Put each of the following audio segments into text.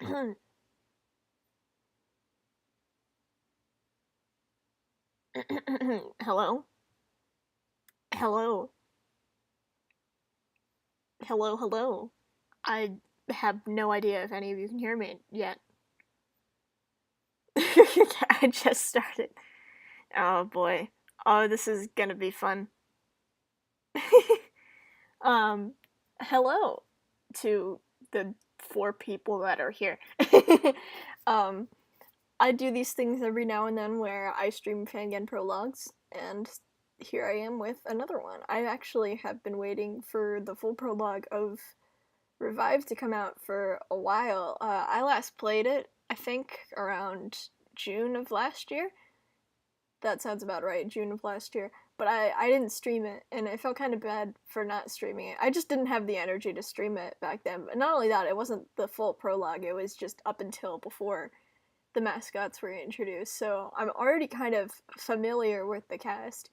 Hello? Hello? Hello, hello. I have no idea if any of you can hear me yet. I just started. Oh boy. Oh, this is gonna be fun. um, hello to the 4 people that are here. um, I do these things every now and then where I stream Fangen Prologues, and here I am with another one. I actually have been waiting for the full prologue of Revive to come out for a while. I last played it, I think, around June of last year. That sounds about right, June of last year. But I didn't stream it, and I felt kind of bad for not streaming it. I just didn't have the energy to stream it back then. But not only that, it wasn't the full prologue, it was just up until before the mascots were introduced. So I'm already kind of familiar with the cast.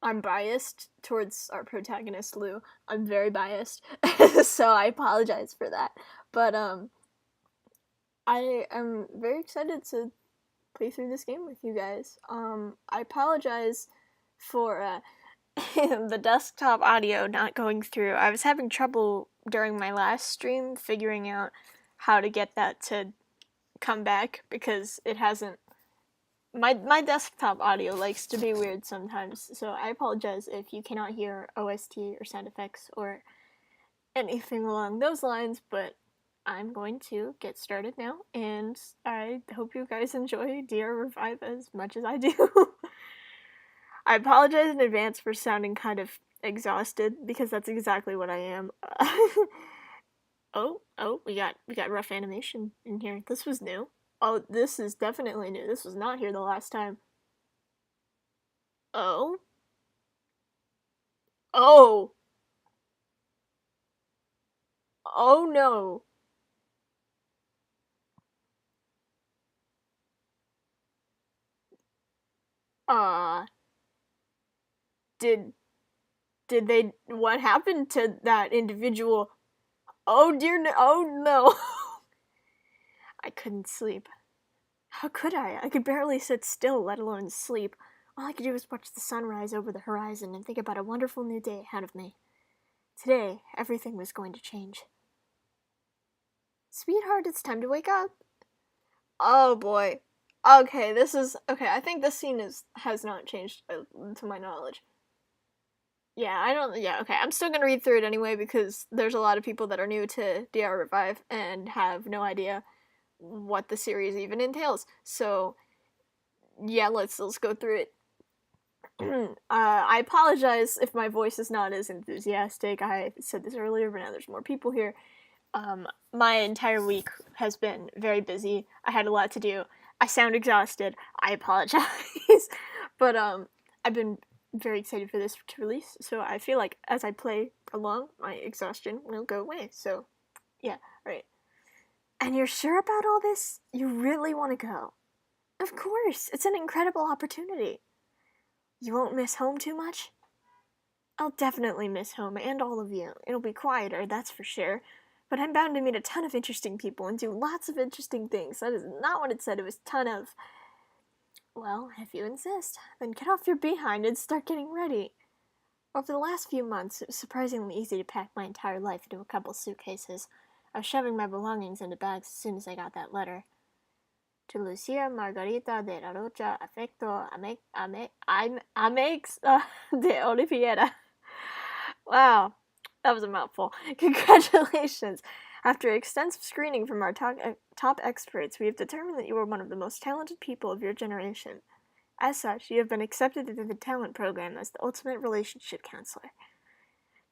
I'm biased towards our protagonist Lou. I'm very biased, so I apologize for that. But I am very excited to play through this game with you guys. I apologize for the desktop audio not going through. I was having trouble during my last stream figuring out how to get that to come back because it hasn't. My desktop audio likes to be weird sometimes, so I apologize if you cannot hear OST or sound effects or anything along those lines, but I'm going to get started now, and I hope you guys enjoy DR Revive as much as I do. I apologize in advance for sounding kind of exhausted, because that's exactly what I am. Oh, we got rough animation in here. This was new. Oh, this is definitely new. This was not here the last time. Oh? Oh! Oh no! Uh, did they, what happened to that individual? Oh dear, no, oh no! I couldn't sleep. How could I? I could barely sit still, let alone sleep. All I could do was watch the sun rise over the horizon and think about a wonderful new day ahead of me. Today, everything was going to change. Sweetheart, it's time to wake up. Oh boy. Okay, this is okay. I think this scene has not changed to my knowledge. Yeah, I don't. Yeah, okay. I'm still gonna read through it anyway because there's a lot of people that are new to DR Revive and have no idea what the series even entails. So yeah, let's go through it. I apologize if my voice is not as enthusiastic. I said this earlier, but now there's more people here. My entire week has been very busy. I had a lot to do. I sound exhausted. I apologize. But I've been very excited for this to release, so I feel like as I play along, my exhaustion will go away. So, yeah, right. And you're sure about all this? You really want to go? Of course, it's an incredible opportunity. You won't miss home too much? I'll definitely miss home and all of you. It'll be quieter, that's for sure. But I'm bound to meet a ton of interesting people and do lots of interesting things. That is not what it said, it was ton of. Well, if you insist, then get off your behind and start getting ready. Over the last few months, it was surprisingly easy to pack my entire life into a couple suitcases. I was shoving my belongings into bags as soon as I got that letter. To Lucia Margarita de la Rocha Afecto Amex de Oliveira. Wow, that was a mouthful. Congratulations! After extensive screening from our top experts, we have determined that you are one of the most talented people of your generation. As such, you have been accepted into the talent program as the ultimate relationship counselor.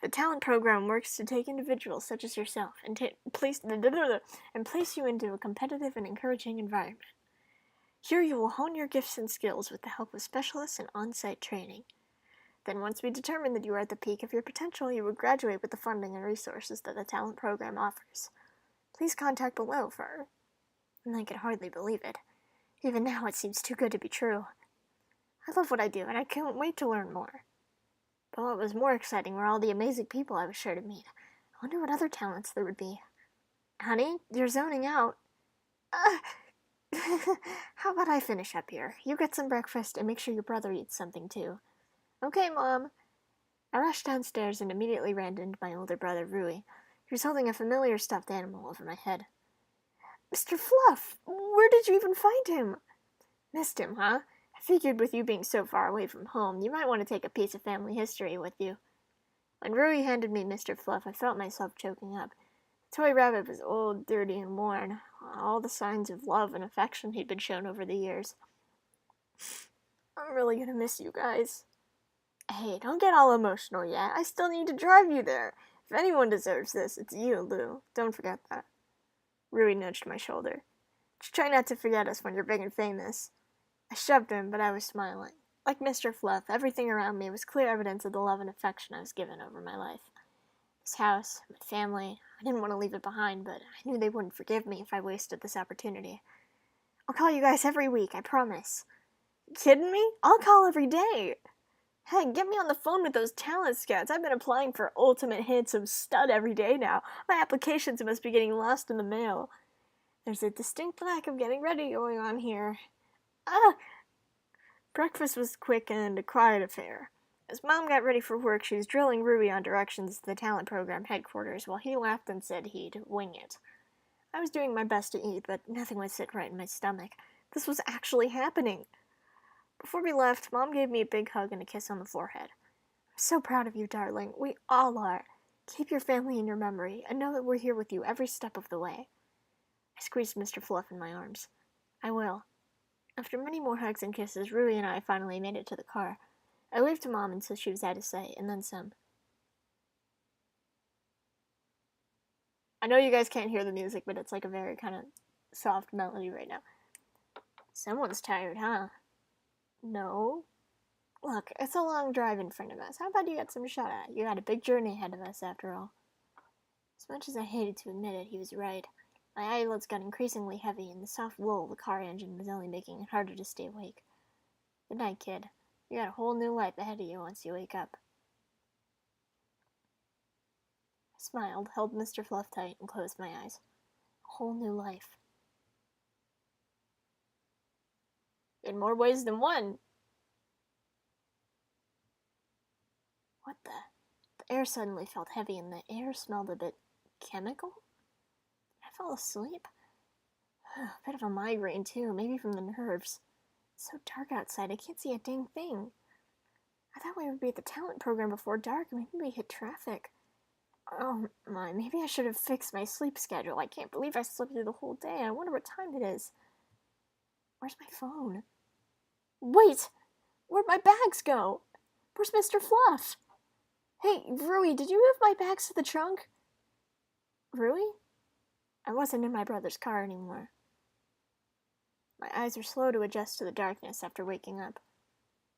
The talent program works to take individuals such as yourself and place you into a competitive and encouraging environment. Here you will hone your gifts and skills with the help of specialists and on-site training. Then once we determine that you are at the peak of your potential, you will graduate with the funding and resources that the talent program offers. Please contact below for... And I can hardly believe it. Even now it seems too good to be true. I love what I do, and I can't wait to learn more. But what was more exciting were all the amazing people I was sure to meet. I wonder what other talents there would be. Honey, you're zoning out. How about I finish up here? You get some breakfast and make sure your brother eats something too. Okay, Mom. I rushed downstairs and immediately ran into my older brother, Rui. He was holding a familiar stuffed animal over my head. Mr. Fluff, where did you even find him? Missed him, huh? I figured with you being so far away from home, you might want to take a piece of family history with you. When Rui handed me Mr. Fluff, I felt myself choking up. The toy rabbit was old, dirty, and worn, all the signs of love and affection he'd been shown over the years. I'm really gonna miss you guys. Hey, don't get all emotional yet. I still need to drive you there. If anyone deserves this, it's you, Lou. Don't forget that. Rui nudged my shoulder. Just try not to forget us when you're big and famous. I shoved him, but I was smiling. Like Mr. Fluff, everything around me was clear evidence of the love and affection I was given over my life. This house, my family, I didn't want to leave it behind, but I knew they wouldn't forgive me if I wasted this opportunity. I'll call you guys every week, I promise. You kidding me? I'll call every day. Hey, get me on the phone with those talent scouts. I've been applying for Ultimate Handsome Stud every day now. My applications must be getting lost in the mail. There's a distinct lack of getting ready going on here. Breakfast was quick and a quiet affair. As Mom got ready for work, she was drilling Rui on directions to the talent program headquarters while he laughed and said he'd wing it. I was doing my best to eat, but nothing would sit right in my stomach. This was actually happening. Before we left, Mom gave me a big hug and a kiss on the forehead. I'm so proud of you, darling. We all are. Keep your family in your memory, and know that we're here with you every step of the way. I squeezed Mr. Fluff in my arms. I will. After many more hugs and kisses, Rui and I finally made it to the car. I waved to Mom until she was out of sight, and then some. I know you guys can't hear the music, but it's like a very kind of soft melody right now. Someone's tired, huh? No. Look, it's a long drive in front of us. How about you get some shut-eye? You got a big journey ahead of us, after all. As much as I hated to admit it, he was right. My eyelids got increasingly heavy, and the soft roll of the car engine was only making it harder to stay awake. Good night, kid. You got a whole new life ahead of you once you wake up. I smiled, held Mr. Fluff tight, and closed my eyes. A whole new life. In more ways than one. What the? The air suddenly felt heavy, and the air smelled a bit chemical? I fell asleep. A bit of a migraine, too, maybe from the nerves. It's so dark outside, I can't see a dang thing. I thought we would be at the talent program before dark, and maybe we hit traffic. Oh my, maybe I should have fixed my sleep schedule. I can't believe I slept through the whole day. I wonder what time it is. Where's my phone? Wait! Where'd my bags go? Where's Mr. Fluff? Hey, Rui, did you move my bags to the trunk? Rui? I wasn't in my brother's car anymore. My eyes were slow to adjust to the darkness after waking up.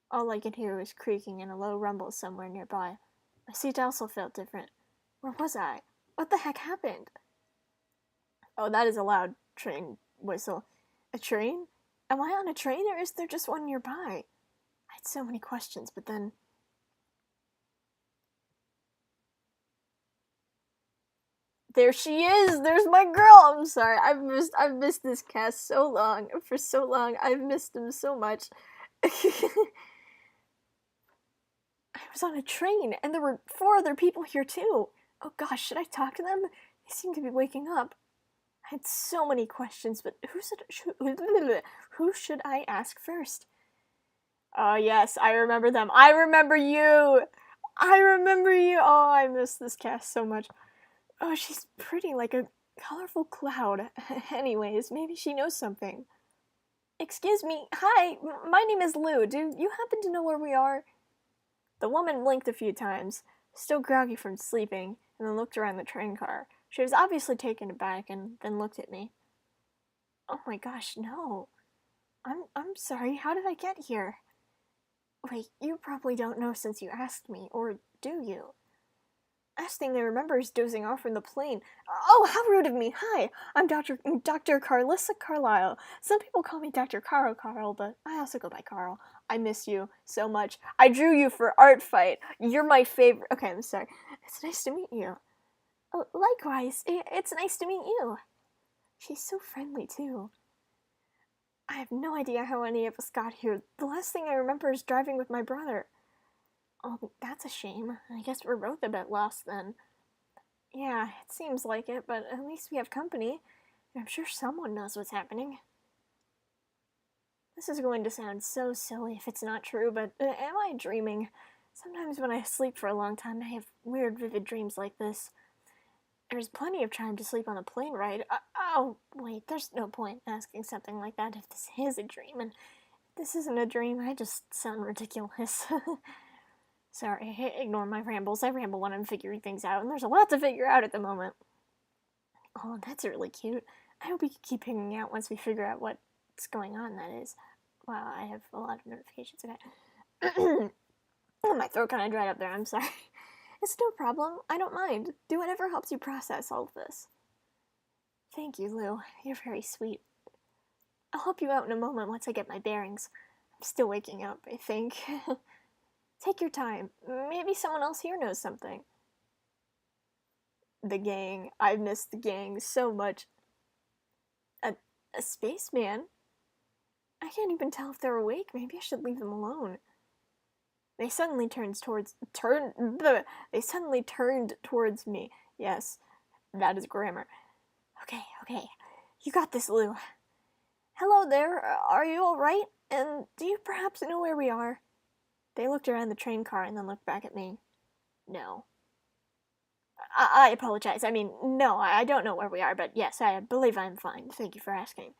All I could hear was creaking and a low rumble somewhere nearby. My seat also felt different. Where was I? What the heck happened? Oh, that is a loud train whistle. A train? Am I on a train, or is there just one nearby? I had so many questions, but then... There she is! There's my girl! I'm sorry, I've missed this cast so long. For so long, I've missed him so much. I was on a train, and there were 4 other people here too. Oh gosh, should I talk to them? They seem to be waking up. I had so many questions, but who should I ask first? Oh yes, I remember them. I remember you! I remember you! Oh, I miss this cast so much. Oh, she's pretty, like a colorful cloud. Anyways, maybe she knows something. Excuse me, hi, my name is Lou. Do you happen to know where we are? The woman blinked a few times, still groggy from sleeping, and then looked around the train car. She was obviously taken aback, and then looked at me. Oh my gosh, no. I'm sorry, how did I get here? Wait, you probably don't know since you asked me, or do you? Last thing I remember is dozing off in the plane. Oh, how rude of me. Hi, I'm Dr. Carlissa Carlisle. Some people call me Dr. Carl, but I also go by Carl. I miss you so much. I drew you for Art Fight. You're my favorite. Okay, I'm sorry. It's nice to meet you. Likewise, it's nice to meet you. She's so friendly, too. I have no idea how any of us got here. The last thing I remember is driving with my brother. Oh, that's a shame. I guess we're both a bit lost then. Yeah, it seems like it, but at least we have company. And I'm sure someone knows what's happening. This is going to sound so silly if it's not true, but am I dreaming? Sometimes when I sleep for a long time, I have weird, vivid dreams like this. There's plenty of time to sleep on a plane ride. Oh, wait, there's no point asking something like that if this is a dream, and if this isn't a dream, I just sound ridiculous. Sorry, ignore my rambles. I ramble when I'm figuring things out, and there's a lot to figure out at the moment. Oh, that's really cute. I hope we can keep hanging out once we figure out what's going on, that is. Wow, I have a lot of notifications. Okay. Oh, my throat kind of dried up there, I'm sorry. It's no problem. I don't mind. Do whatever helps you process all of this. Thank you, Lou. You're very sweet. I'll help you out in a moment once I get my bearings. I'm still waking up, I think. Take your time. Maybe someone else here knows something. The gang. I've missed the gang so much. A spaceman? I can't even tell if they're awake. Maybe I should leave them alone. They suddenly turned towards me. Yes, that is grammar. Okay. You got this, Lou. Hello there. Are you all right? And do you perhaps know where we are? They looked around the train car and then looked back at me. No. I apologize. I mean, no, I don't know where we are, but yes, I believe I'm fine. Thank you for asking.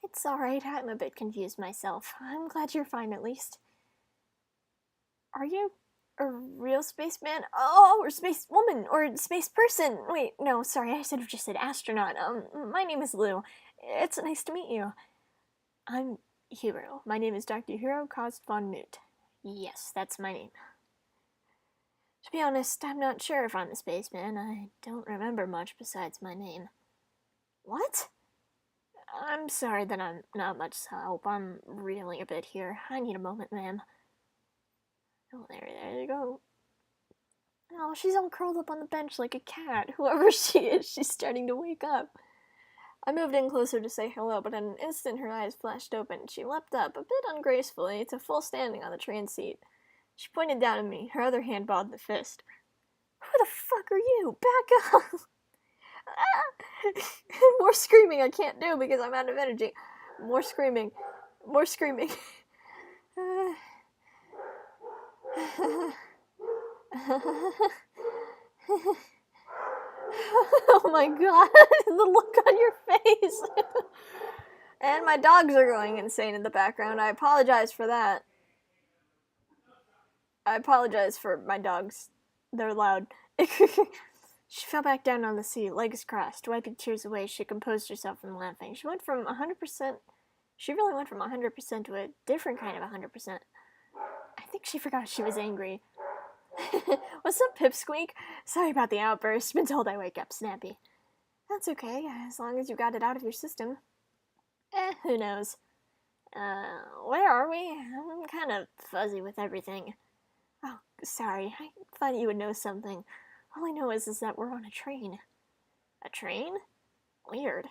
It's alright. I'm a bit confused myself. I'm glad you're fine, at least. Are you a real spaceman? Oh, or space woman, or space person. Wait, no, sorry, I should have just said astronaut. My name is Lou. It's nice to meet you. I'm Hiro. My name is Dr. Hiro Kost von Newt. Yes, that's my name. To be honest, I'm not sure if I'm a spaceman. I don't remember much besides my name. What? I'm sorry that I'm not much help. I'm reeling a bit here. I need a moment, ma'am. Oh, there you go. Oh, she's all curled up on the bench like a cat. Whoever she is, she's starting to wake up. I moved in closer to say hello, but in an instant her eyes flashed open. She leapt up, a bit ungracefully, to full standing on the train seat. She pointed down at me, her other hand balled the fist. Who the fuck are you? Back up! More screaming I can't do because I'm out of energy. More screaming. Oh my god, the look on your face. And my dogs are going insane in the background. I apologize for that. I apologize for my dogs. They're loud. She fell back down on the seat, legs crossed. Wiping tears away, she composed herself from laughing. She really went from 100% to a different kind of 100%. I think she forgot she was angry. What's up, Pipsqueak? Sorry about the outburst. Been told I wake up snappy. That's okay, as long as you got it out of your system. Who knows? Where are we? I'm kind of fuzzy with everything. Oh, sorry. I thought you would know something. All I know is that we're on a train. A train? Weird.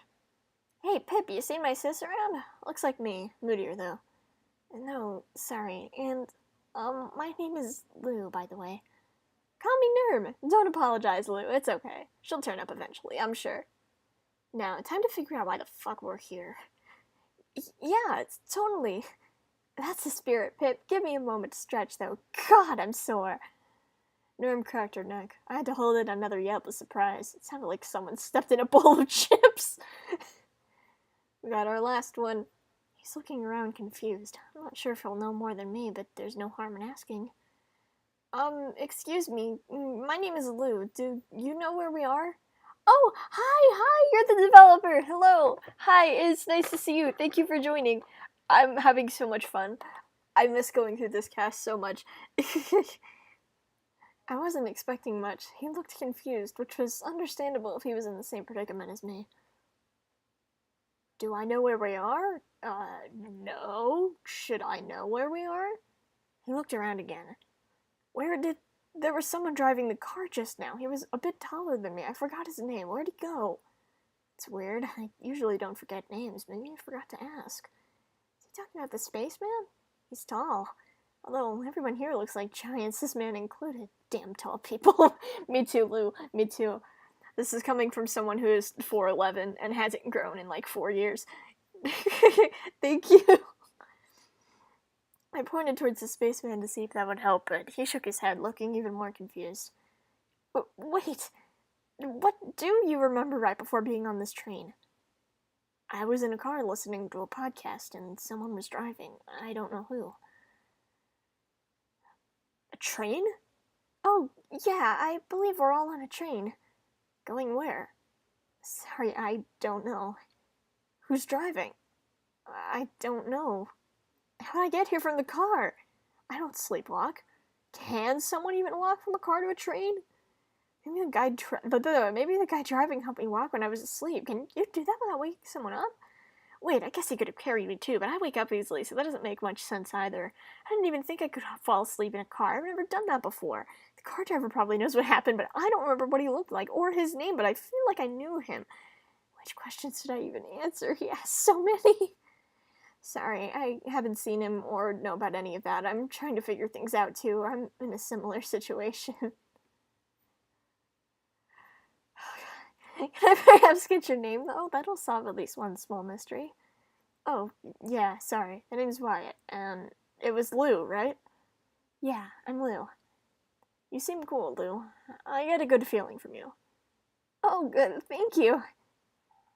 Hey, Pip, you seen my sis around? Looks like me. Moodier, though. No, sorry. And, my name is Lou, by the way. Call me Nerm. Don't apologize, Lou. It's okay. She'll turn up eventually, I'm sure. Now, time to figure out why the fuck we're here. Yeah, it's totally... That's the spirit, Pip. Give me a moment to stretch, though. God, I'm sore. Norm cracked her neck. I had to hold in another yelp of surprise. It sounded like someone stepped in a bowl of chips. We got our last one. He's looking around confused. I'm not sure if he'll know more than me, but there's no harm in asking. Excuse me. My name is Lou. Do you know where we are? Oh, hi, you're the developer. Hello. Hi, it's nice to see you. Thank you for joining. I'm having so much fun. I miss going through this cast so much. I wasn't expecting much. He looked confused, which was understandable if he was in the same predicament as me. Do I know where we are? No. Should I know where we are? He looked around again. Where did There was someone driving the car just now. He was a bit taller than me. I forgot his name. Where'd he go? It's weird. I usually don't forget names. Maybe I forgot to ask. Is he talking about the spaceman? He's tall. Although everyone here looks like giants, this man included. Damn tall people. Me too, Lou. Me too. This is coming from someone who is 4'11 and hasn't grown in like 4 years. Thank you. I pointed towards the spaceman to see if that would help, but he shook his head, looking even more confused. Wait, what do you remember right before being on this train? I was in a car listening to a podcast, and someone was driving. I don't know who. A train? Oh, yeah, I believe we're all on a train. Going where? Sorry, I don't know. Who's driving? I don't know. How'd I get here from the car? I don't sleepwalk. Can someone even walk from a car to a train? Maybe the guy driving helped me walk when I was asleep. Can you do that without waking someone up? Wait, I guess he could have carried me too, but I wake up easily, so that doesn't make much sense either. I didn't even think I could fall asleep in a car. I've never done that before. The car driver probably knows what happened, but I don't remember what he looked like or his name, but I feel like I knew him. Which questions did I even answer? He asked so many. Sorry, I haven't seen him or know about any of that. I'm trying to figure things out too. I'm in a similar situation. Can I perhaps get your name, though? That'll solve at least one small mystery. Oh, yeah, sorry. My name's Wyatt, and it was Lou, right? Yeah, I'm Lou. You seem cool, Lou. I get a good feeling from you. Oh, good, thank you.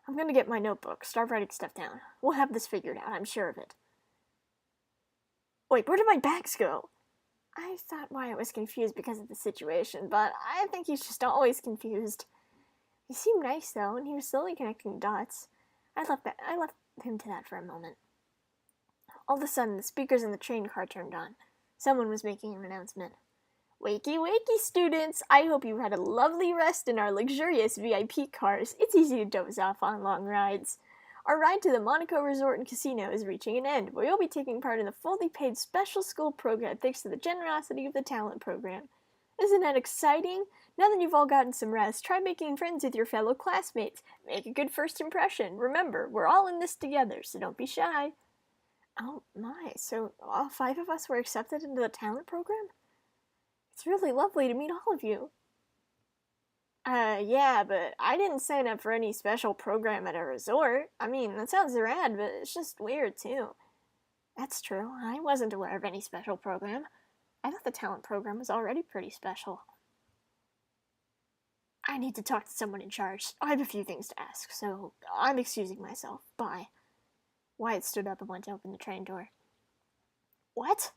I'm gonna get my notebook, start writing stuff down. We'll have this figured out, I'm sure of it. Wait, where did my bags go? I thought Wyatt was confused because of the situation, but I think he's just always confused. He seemed nice, though, and he was slowly connecting dots. I left him to that for a moment. All of a sudden, the speakers in the train car turned on. Someone was making an announcement. Wakey, wakey, students! I hope you had a lovely rest in our luxurious VIP cars. It's easy to doze off on long rides. Our ride to the Monaco Resort and Casino is reaching an end, where you'll be taking part in a fully paid special school program thanks to the generosity of the talent program. Isn't that exciting? Now that you've all gotten some rest, try making friends with your fellow classmates. Make a good first impression. Remember, we're all in this together, so don't be shy. Oh my, so all 5 of us were accepted into the talent program? It's really lovely to meet all of you. Yeah, but I didn't sign up for any special program at a resort. I mean, that sounds rad, but it's just weird, too. That's true. I wasn't aware of any special program. I thought the talent program was already pretty special. I need to talk to someone in charge. I have a few things to ask, so I'm excusing myself. Bye. Wyatt stood up and went to open the train door. What?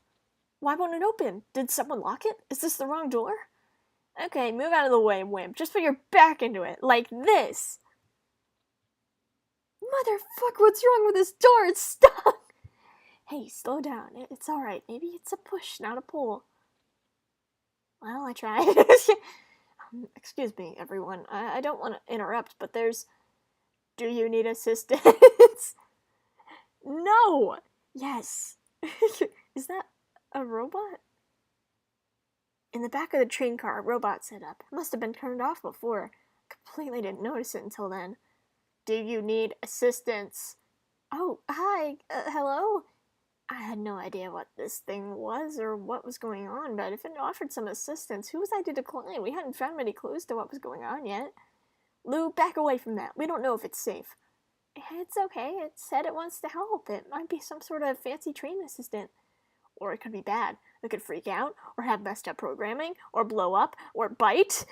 Why won't it open? Did someone lock it? Is this the wrong door? Okay, move out of the way, wimp. Just put your back into it, like this. Motherfucker, what's wrong with this door? It's stuck. Hey, slow down. It's alright. Maybe it's a push, not a pull. Well, I tried. Excuse me, everyone. I don't want to interrupt, but there's... Do you need assistance? No! Yes. Is that a robot? In the back of the train car, a robot set up. It must have been turned off before. I completely didn't notice it until then. Do you need assistance? Oh, hi. Hello? I had no idea what this thing was or what was going on, but if it offered some assistance, who was I to decline? We hadn't found many clues to what was going on yet. Lou, back away from that. We don't know if it's safe. It's okay. It said it wants to help. It might be some sort of fancy train assistant. Or it could be bad. It could freak out, or have messed up programming, or blow up, or bite.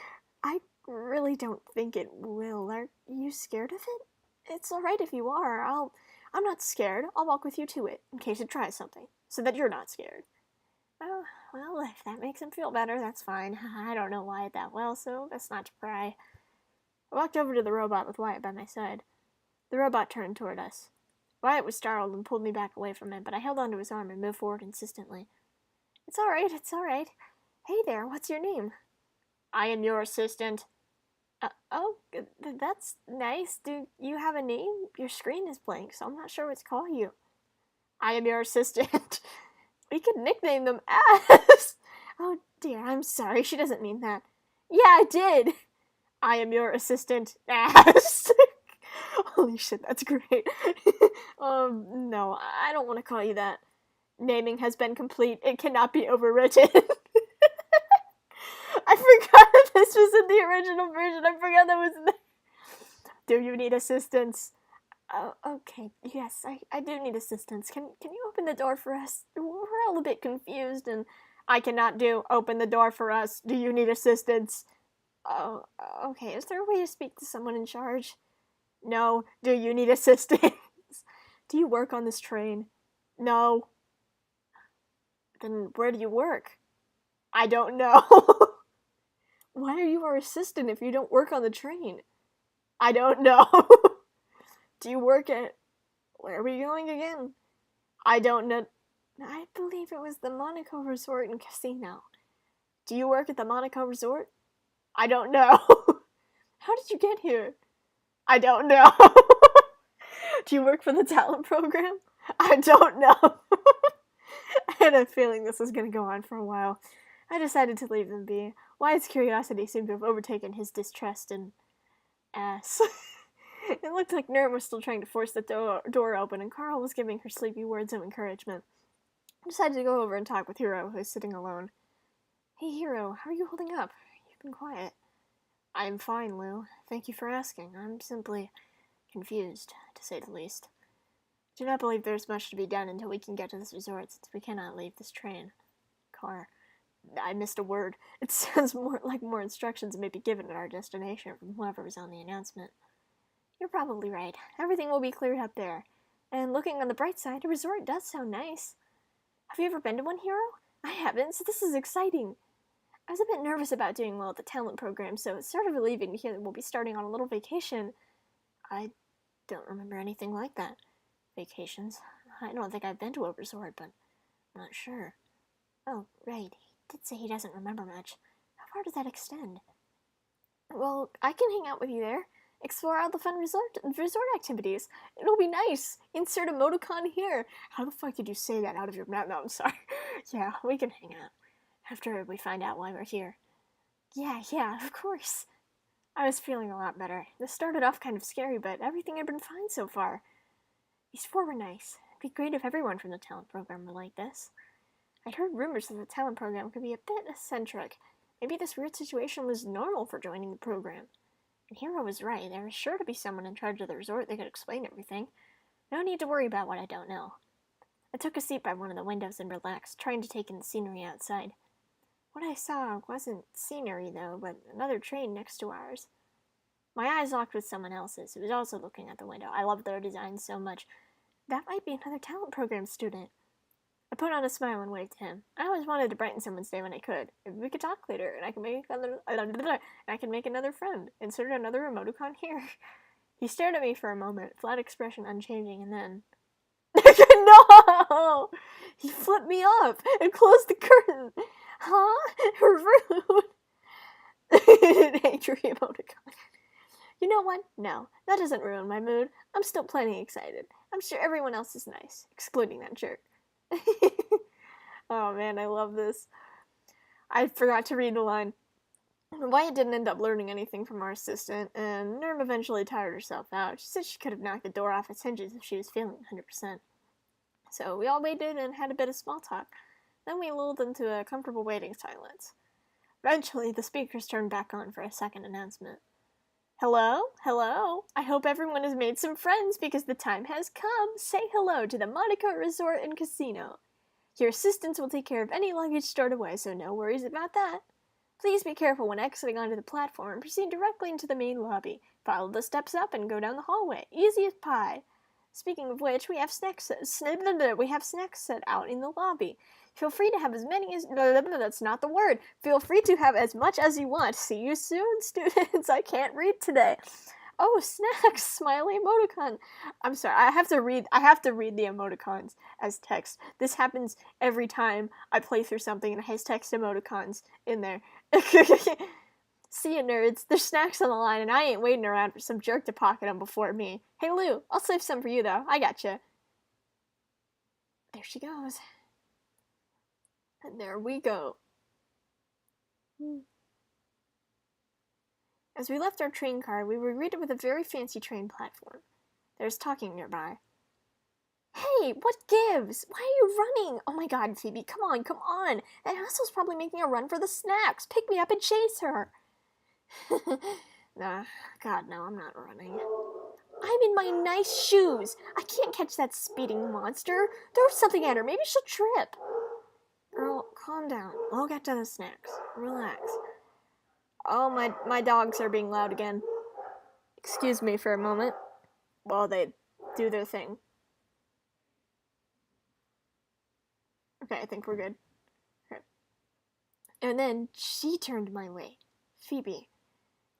I really don't think it will. Are you scared of it? It's alright if you are. I'm not scared. I'll walk with you to it, in case it tries something, so that you're not scared. Oh, well, if that makes him feel better, that's fine. I don't know Wyatt that well, so best not to pry. I walked over to the robot with Wyatt by my side. The robot turned toward us. Wyatt was startled and pulled me back away from him, but I held onto his arm and moved forward insistently. It's alright, it's alright. Hey there, what's your name? I am your assistant. Oh, that's nice. Do you have a name? Your screen is blank, so I'm not sure what to call you. I am your assistant. We could nickname them as... Oh dear, I'm sorry, she doesn't mean that. Yeah, I did! I am your assistant. Ass. Holy shit, that's great. No, I don't want to call you that. Naming has been complete. It cannot be overwritten. I forgot that this was in the original version. I forgot that was in the... Do you need assistance? Okay, yes, I do need assistance. Can you open the door for us? We're all a bit confused, and I cannot open the door for us. Do you need assistance? Oh, okay, is there a way to speak to someone in charge? No. Do you need assistance? Do you work on this train? No. Then where do you work? I don't know. Why are you our assistant if you don't work on the train? I don't know. Do you work at... Where are we going again? I don't know. I believe it was the Monaco Resort and Casino. Do you work at the Monaco Resort? I don't know. How did you get here? I don't know. Do you work for the talent program? I don't know. I had a feeling this was going to go on for a while. I decided to leave them be. Wyatt's curiosity seemed to have overtaken his distrust and ass. It looked like Nern was still trying to force the door open, and Carl was giving her sleepy words of encouragement. I decided to go over and talk with Hiro, who was sitting alone. Hey, Hiro, how are you holding up? You've been quiet. I'm fine, Lou. Thank you for asking. I'm simply confused, to say the least. I do not believe there's much to be done until we can get to this resort, since we cannot leave this car. I missed a word. It sounds more instructions may be given at our destination from whoever was on the announcement. You're probably right. Everything will be cleared up there. And looking on the bright side, a resort does sound nice. Have you ever been to one, Hiro? I haven't, so this is exciting. I was a bit nervous about doing well at the talent program, so it's sort of relieving to hear that we'll be starting on a little vacation. I don't remember anything like that. Vacations? I don't think I've been to a resort, but I'm not sure. Oh, right. He did say he doesn't remember much. How far does that extend? Well, I can hang out with you there. Explore all the fun resort activities. It'll be nice. Insert emoticon here. How the fuck did you say that out of your mouth? No, I'm sorry. Yeah, we can hang out. After we find out why we're here. Yeah, of course. I was feeling a lot better. This started off kind of scary, but everything had been fine so far. These four were nice. It'd be great if everyone from the talent program were like this. I'd heard rumors that the talent program could be a bit eccentric. Maybe this weird situation was normal for joining the program. And Hiro was right. There was sure to be someone in charge of the resort that could explain everything. No need to worry about what I don't know. I took a seat by one of the windows and relaxed, trying to take in the scenery outside. What I saw wasn't scenery, though, but another train next to ours. My eyes locked with someone else's, who was also looking at the window. I loved their design so much. That might be another talent program student. I put on a smile and waved to him. I always wanted to brighten someone's day when I could. Maybe we could talk later, and I can make another friend. Insert another emoticon here. He stared at me for a moment, flat expression unchanging, and then... No! He flipped me off and closed the curtain. Huh? Rude. Angry emoticon. You know what? No, that doesn't ruin my mood. I'm still plenty excited. I'm sure everyone else is nice, excluding that jerk. Oh man, I love this. I forgot to read the line. Wyatt didn't end up learning anything from our assistant, and Nerm eventually tired herself out. She said she could have knocked the door off its hinges if she was feeling 100%. So we all waited and had a bit of small talk. Then we lulled into a comfortable waiting silence. Eventually, the speakers turned back on for a second announcement. Hello? Hello? I hope everyone has made some friends because the time has come. Say hello to the Monaco Resort and Casino. Your assistants will take care of any luggage stored away, so no worries about that. Please be careful when exiting onto the platform and proceed directly into the main lobby. Follow the steps up and go down the hallway. Easy as pie. Speaking of which, we have snacks set out in the lobby. Feel free to have as many as... That's not the word. Feel free to have as much as you want. See you soon, students. I can't read today. Oh, snacks! Smiley emoticon. I'm sorry. I have to read the emoticons as text. This happens every time I play through something and it has text emoticons in there. See ya, nerds. There's snacks on the line, and I ain't waiting around for some jerk to pocket them before me. Hey, Lou, I'll save some for you, though. I gotcha. There she goes. And there we go. As we left our train car, we were greeted with a very fancy train platform. There was talking nearby. Hey, what gives? Why are you running? Oh my god, Phoebe, come on, come on. That asshole's probably making a run for the snacks. Pick me up and chase her. Nah, god, no, I'm not running. I'm in my nice shoes. I can't catch that speeding monster. Throw something at her. Maybe she'll trip. Girl, calm down. We'll get to the snacks. Relax. Oh, my dogs are being loud again. Excuse me for a moment while they do their thing. Okay, I think we're good. Okay. And then she turned my way. Phoebe.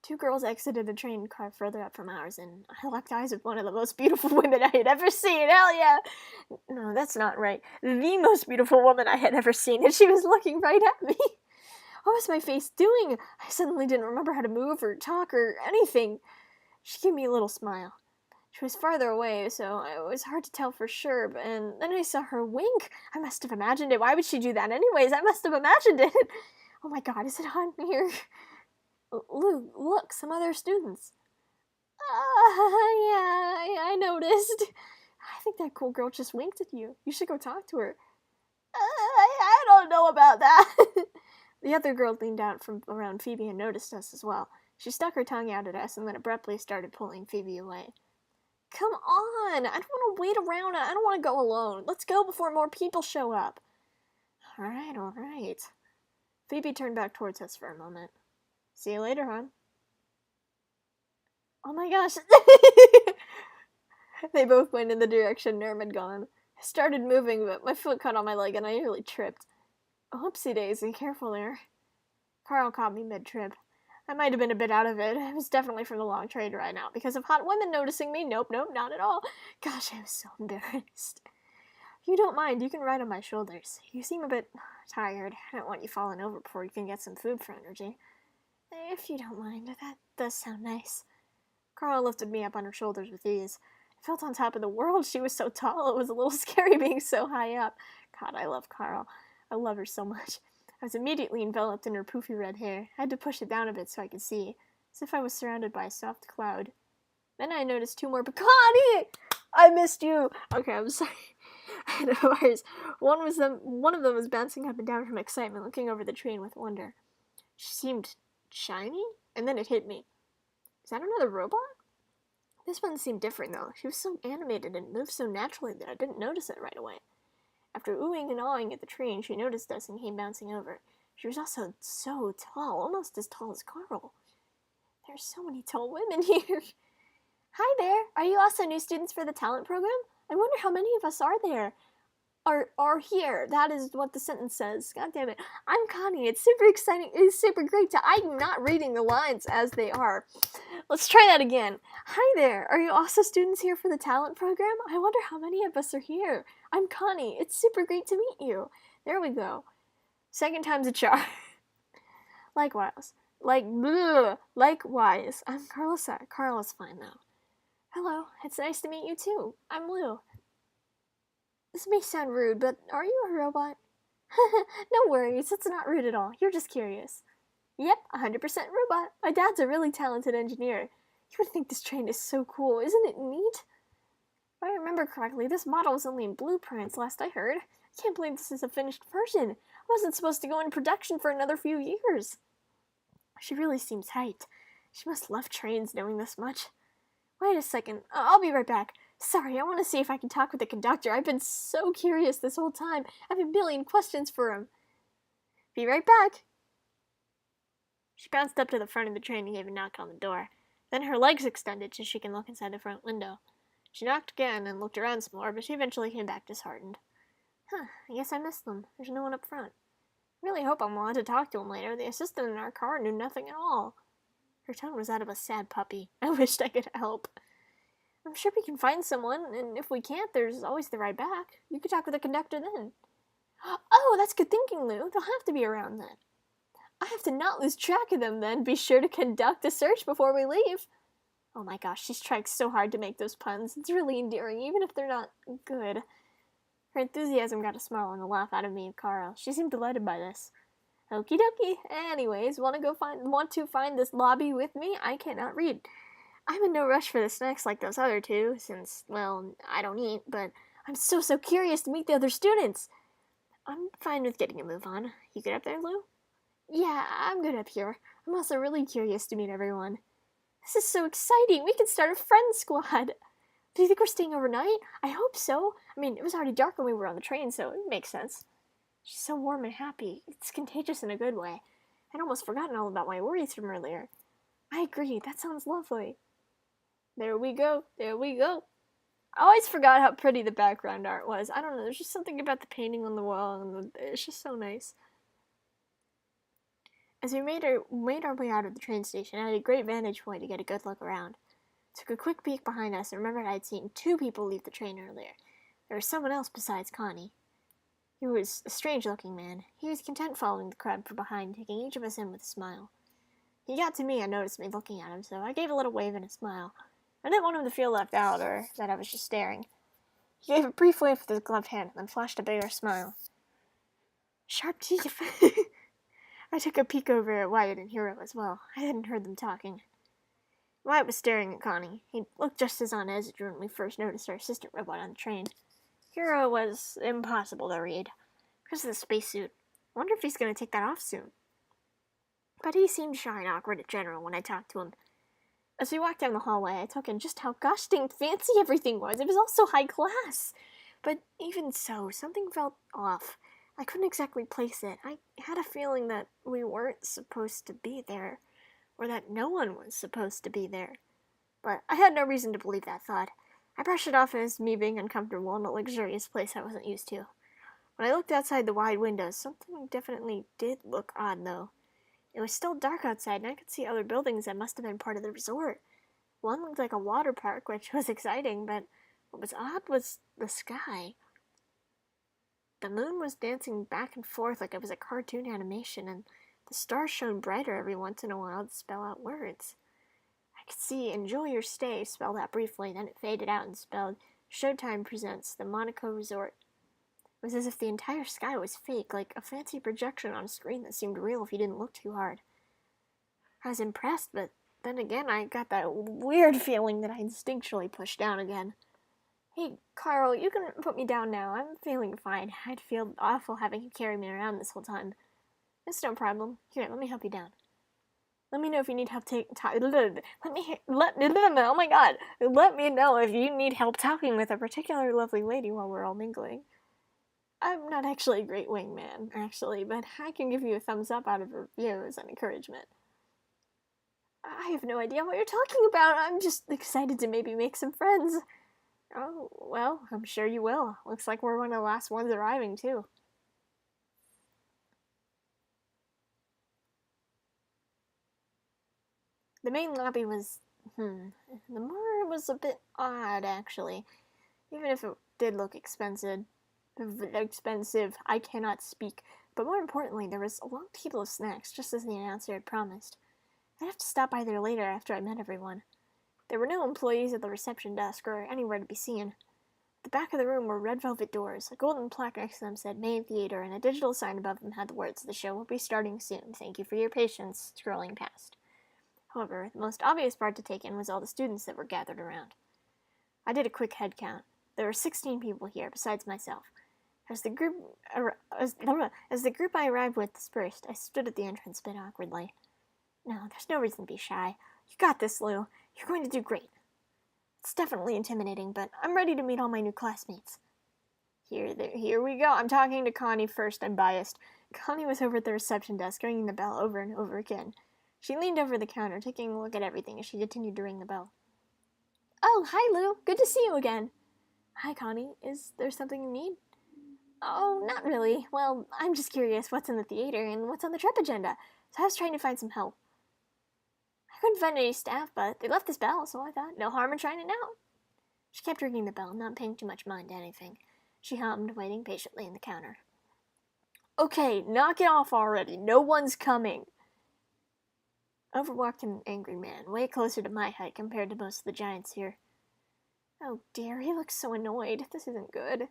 Two girls exited a train car further up from ours, and I locked eyes with one of the most beautiful women I had ever seen. Hell yeah! No, that's not right. The most beautiful woman I had ever seen, and she was looking right at me. What was my face doing? I suddenly didn't remember how to move or talk or anything. She gave me a little smile. She was farther away, so it was hard to tell for sure, and then I saw her wink. I must have imagined it. Why would she do that anyways? I must have imagined it. Oh my god, is it hot in here? Look, some other students. Yeah, I noticed. I think that cool girl just winked at you. You should go talk to her. I don't know about that. The other girl leaned out from around Phoebe and noticed us as well. She stuck her tongue out at us and then abruptly started pulling Phoebe away. Come on! I don't want to wait around. I don't want to go alone. Let's go before more people show up. Alright. Phoebe turned back towards us for a moment. See you later, hon. Oh my gosh. They both went in the direction Nerm had gone. I started moving, but my foot caught on my leg and I nearly tripped. Whoopsie daisy, careful there. Carl caught me mid-trip. I might have been a bit out of it. It was definitely from the long train ride now. Because of hot women noticing me? Nope, not at all. Gosh, I was so embarrassed. If you don't mind, you can ride on my shoulders. You seem a bit tired. I don't want you falling over before you can get some food for energy. If you don't mind, that does sound nice. Carl lifted me up on her shoulders with ease. I felt on top of the world. She was so tall, it was a little scary being so high up. God, I love Carl. I love her so much. I was immediately enveloped in her poofy red hair. I had to push it down a bit so I could see, as if I was surrounded by a soft cloud. Then I noticed two more. Connie! I missed you! Okay, I'm sorry. No worries. One of them was bouncing up and down from excitement, looking over the train with wonder. She seemed shiny, and then it hit me. Is that another robot? This one seemed different, though. She was so animated and moved so naturally that I didn't notice it right away. After oohing and awing at the train, she noticed us and came bouncing over. She was also so tall, almost as tall as Carl. There's so many tall women here. Hi there. Are you also new students for the talent program? I wonder how many of us are there. Are here. That is what the sentence says. God damn it. I'm Connie. It's super exciting. It's super great to... I'm not reading the lines as they are. Let's try that again. Hi there. Are you also students here for the talent program? I wonder how many of us are here. I'm Connie. It's super great to meet you. There we go. Second time's a charm. Likewise. Likewise. I'm Carlissa. Carl is fine now. Hello. It's nice to meet you too. I'm Lou. This may sound rude, but are you a robot? No worries, it's not rude at all. You're just curious. Yep, 100% robot. My dad's a really talented engineer. You would think this train is so cool. Isn't it neat? If I remember correctly, this model was only in blueprints last I heard. I can't believe this is a finished version. It wasn't supposed to go in production for another few years. She really seems hyped. She must love trains knowing this much. Wait a second. I'll be right back. Sorry, I want to see if I can talk with the conductor. I've been so curious this whole time. I have a million questions for him. Be right back. She bounced up to the front of the train and gave a knock on the door. Then her legs extended so she can look inside the front window. She knocked again and looked around some more, but she eventually came back disheartened. I guess I missed them. There's no one up front. I really hope I'm allowed to talk to him later. The assistant in our car knew nothing at all. Her tone was that of a sad puppy. I wished I could help. I'm sure we can find someone, and if we can't, there's always the ride back. You could talk with the conductor then. Oh, that's good thinking, Lou. They'll have to be around then. I have to not lose track of them then. Be sure to conduct a search before we leave. Oh my gosh, she's trying so hard to make those puns. It's really endearing, even if they're not good. Her enthusiasm got a smile and a laugh out of me and Carl. She seemed delighted by this. Okie dokie. Anyways, want to find this lobby with me? I cannot read. I'm in no rush for the snacks like those other two, since, well, I don't eat, but I'm so curious to meet the other students. I'm fine with getting a move on. You good up there, Lou? Yeah, I'm good up here. I'm also really curious to meet everyone. This is so exciting. We can start a friend squad. Do you think we're staying overnight? I hope so. I mean, it was already dark when we were on the train, so it makes sense. She's so warm and happy. It's contagious in a good way. I'd almost forgotten all about my worries from earlier. I agree. That sounds lovely. There we go. There we go. I always forgot how pretty the background art was. I don't know. There's just something about the painting on the wall, and it's just so nice. As we made our way out of the train station, I had a great vantage point to get a good look around. Took a quick peek behind us and remembered I had seen 2 people leave the train earlier. There was someone else besides Connie. He was a strange-looking man. He was content following the crowd from behind, taking each of us in with a smile. He got to me and noticed me looking at him, so I gave a little wave and a smile. I didn't want him to feel left out or that I was just staring. He gave a brief wave with his gloved hand and then flashed a bigger smile. Sharp teeth! I took a peek over at Wyatt and Hero as well. I hadn't heard them talking. Wyatt was staring at Connie. He looked just as on edge when we first noticed our assistant robot on the train. Hero was impossible to read, because of the spacesuit. I wonder if he's going to take that off soon. But he seemed shy and awkward in general when I talked to him. As we walked down the hallway, I took in just how gosh dang fancy everything was. It was all so high class. But even so, something felt off. I couldn't exactly place it. I had a feeling that we weren't supposed to be there, or that no one was supposed to be there. But I had no reason to believe that thought. I brushed it off as me being uncomfortable in a luxurious place I wasn't used to. When I looked outside the wide windows, something definitely did look odd, though. It was still dark outside, and I could see other buildings that must have been part of the resort. One looked like a water park, which was exciting, but what was odd was the sky. The moon was dancing back and forth like it was a cartoon animation, and the stars shone brighter every once in a while to spell out words. I could see "Enjoy Your Stay" spelled out briefly, then it faded out and spelled "Showtime Presents the Monaco Resort." It was as if the entire sky was fake, like a fancy projection on a screen that seemed real if you didn't look too hard. I was impressed, but then again I got that weird feeling that I instinctually pushed down again. Hey, Carl, you can put me down now. I'm feeling fine. I'd feel awful having you carry me around this whole time. It's no problem. Here, let me help you down. Let me know if you need help oh my god. Let me know if you need help talking with a particular lovely lady while we're all mingling. I'm not actually a great wingman, actually, but I can give you a thumbs up out of reviews and encouragement. I have no idea what you're talking about. I'm just excited to maybe make some friends. Oh, well, I'm sure you will. Looks like we're one of the last ones arriving, too. The main lobby was, the more was a bit odd, actually. Even if it did look expensive, I cannot speak. But more importantly, there was a long table of snacks, just as the announcer had promised. I'd have to stop by there later after I met everyone. There were no employees at the reception desk or anywhere to be seen. At the back of the room were red velvet doors. A golden plaque next to them said Main Theater, and a digital sign above them had the words, "The show will be starting soon. Thank you for your patience," scrolling past. However, the most obvious part to take in was all the students that were gathered around. I did a quick head count. There were 16 people here, besides myself. As the group I arrived with dispersed, I stood at the entrance a bit awkwardly. No, there's no reason to be shy. You got this, Lou. You're going to do great. It's definitely intimidating, but I'm ready to meet all my new classmates. Here we go. I'm talking to Connie first. I'm biased. Connie was over at the reception desk, ringing the bell over and over again. She leaned over the counter, taking a look at everything as she continued to ring the bell. Oh, hi, Lou. Good to see you again. Hi, Connie. Is there something you need? Oh, not really. Well, I'm just curious what's in the theater and what's on the trip agenda, so I was trying to find some help. I couldn't find any staff, but they left this bell, so I thought no harm in trying it out. She kept ringing the bell, not paying too much mind to anything. She hummed, waiting patiently in the counter. Okay, knock it off already. No one's coming. Over walked an angry man, way closer to my height compared to most of the giants here. Oh dear, he looks so annoyed. This isn't good.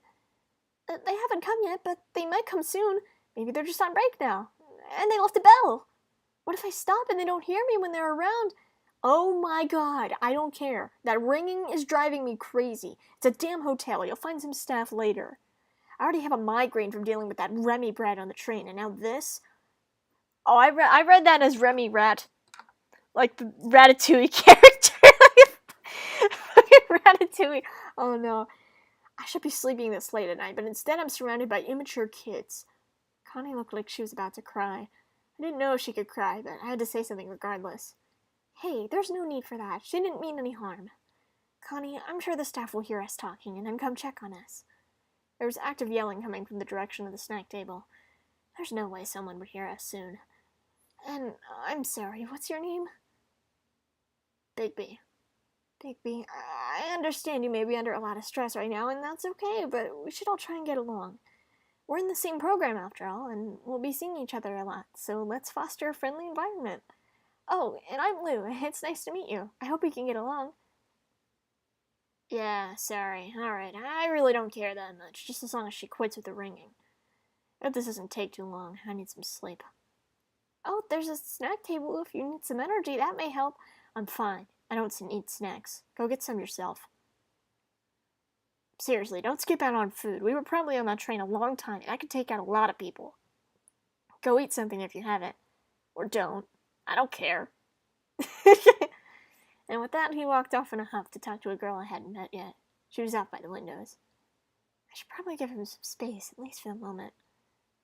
They haven't come yet, but they might come soon. Maybe they're just on break now. And they left a bell. What if I stop and they don't hear me when they're around? Oh my god, I don't care. That ringing is driving me crazy. It's a damn hotel. You'll find some staff later. I already have a migraine from dealing with that Remy brat on the train, and now this? Oh, I read that as Remy Rat. Like the Ratatouille character. Ratatouille. Oh no. I should be sleeping this late at night, but instead I'm surrounded by immature kids. Connie looked like she was about to cry. I didn't know if she could cry, but I had to say something regardless. Hey, there's no need for that. She didn't mean any harm. Connie, I'm sure the staff will hear us talking and then come check on us. There was active yelling coming from the direction of the snack table. There's no way someone would hear us soon. And I'm sorry, what's your name? Bigby. Bigby, I understand you may be under a lot of stress right now, and that's okay, but we should all try and get along. We're in the same program after all, and we'll be seeing each other a lot, so let's foster a friendly environment. Oh, and I'm Lou. It's nice to meet you. I hope we can get along. Yeah, sorry. Alright, I really don't care that much, just as long as she quits with the ringing. I hope this doesn't take too long. I need some sleep. Oh, there's a snack table if you need some energy. That may help. I'm fine. I don't need snacks. Go get some yourself. Seriously, don't skip out on food. We were probably on that train a long time, and I could take out a lot of people. Go eat something if you haven't. Or don't. I don't care. And with that, he walked off in a huff to talk to a girl I hadn't met yet. She was out by the windows. I should probably give him some space, at least for the moment.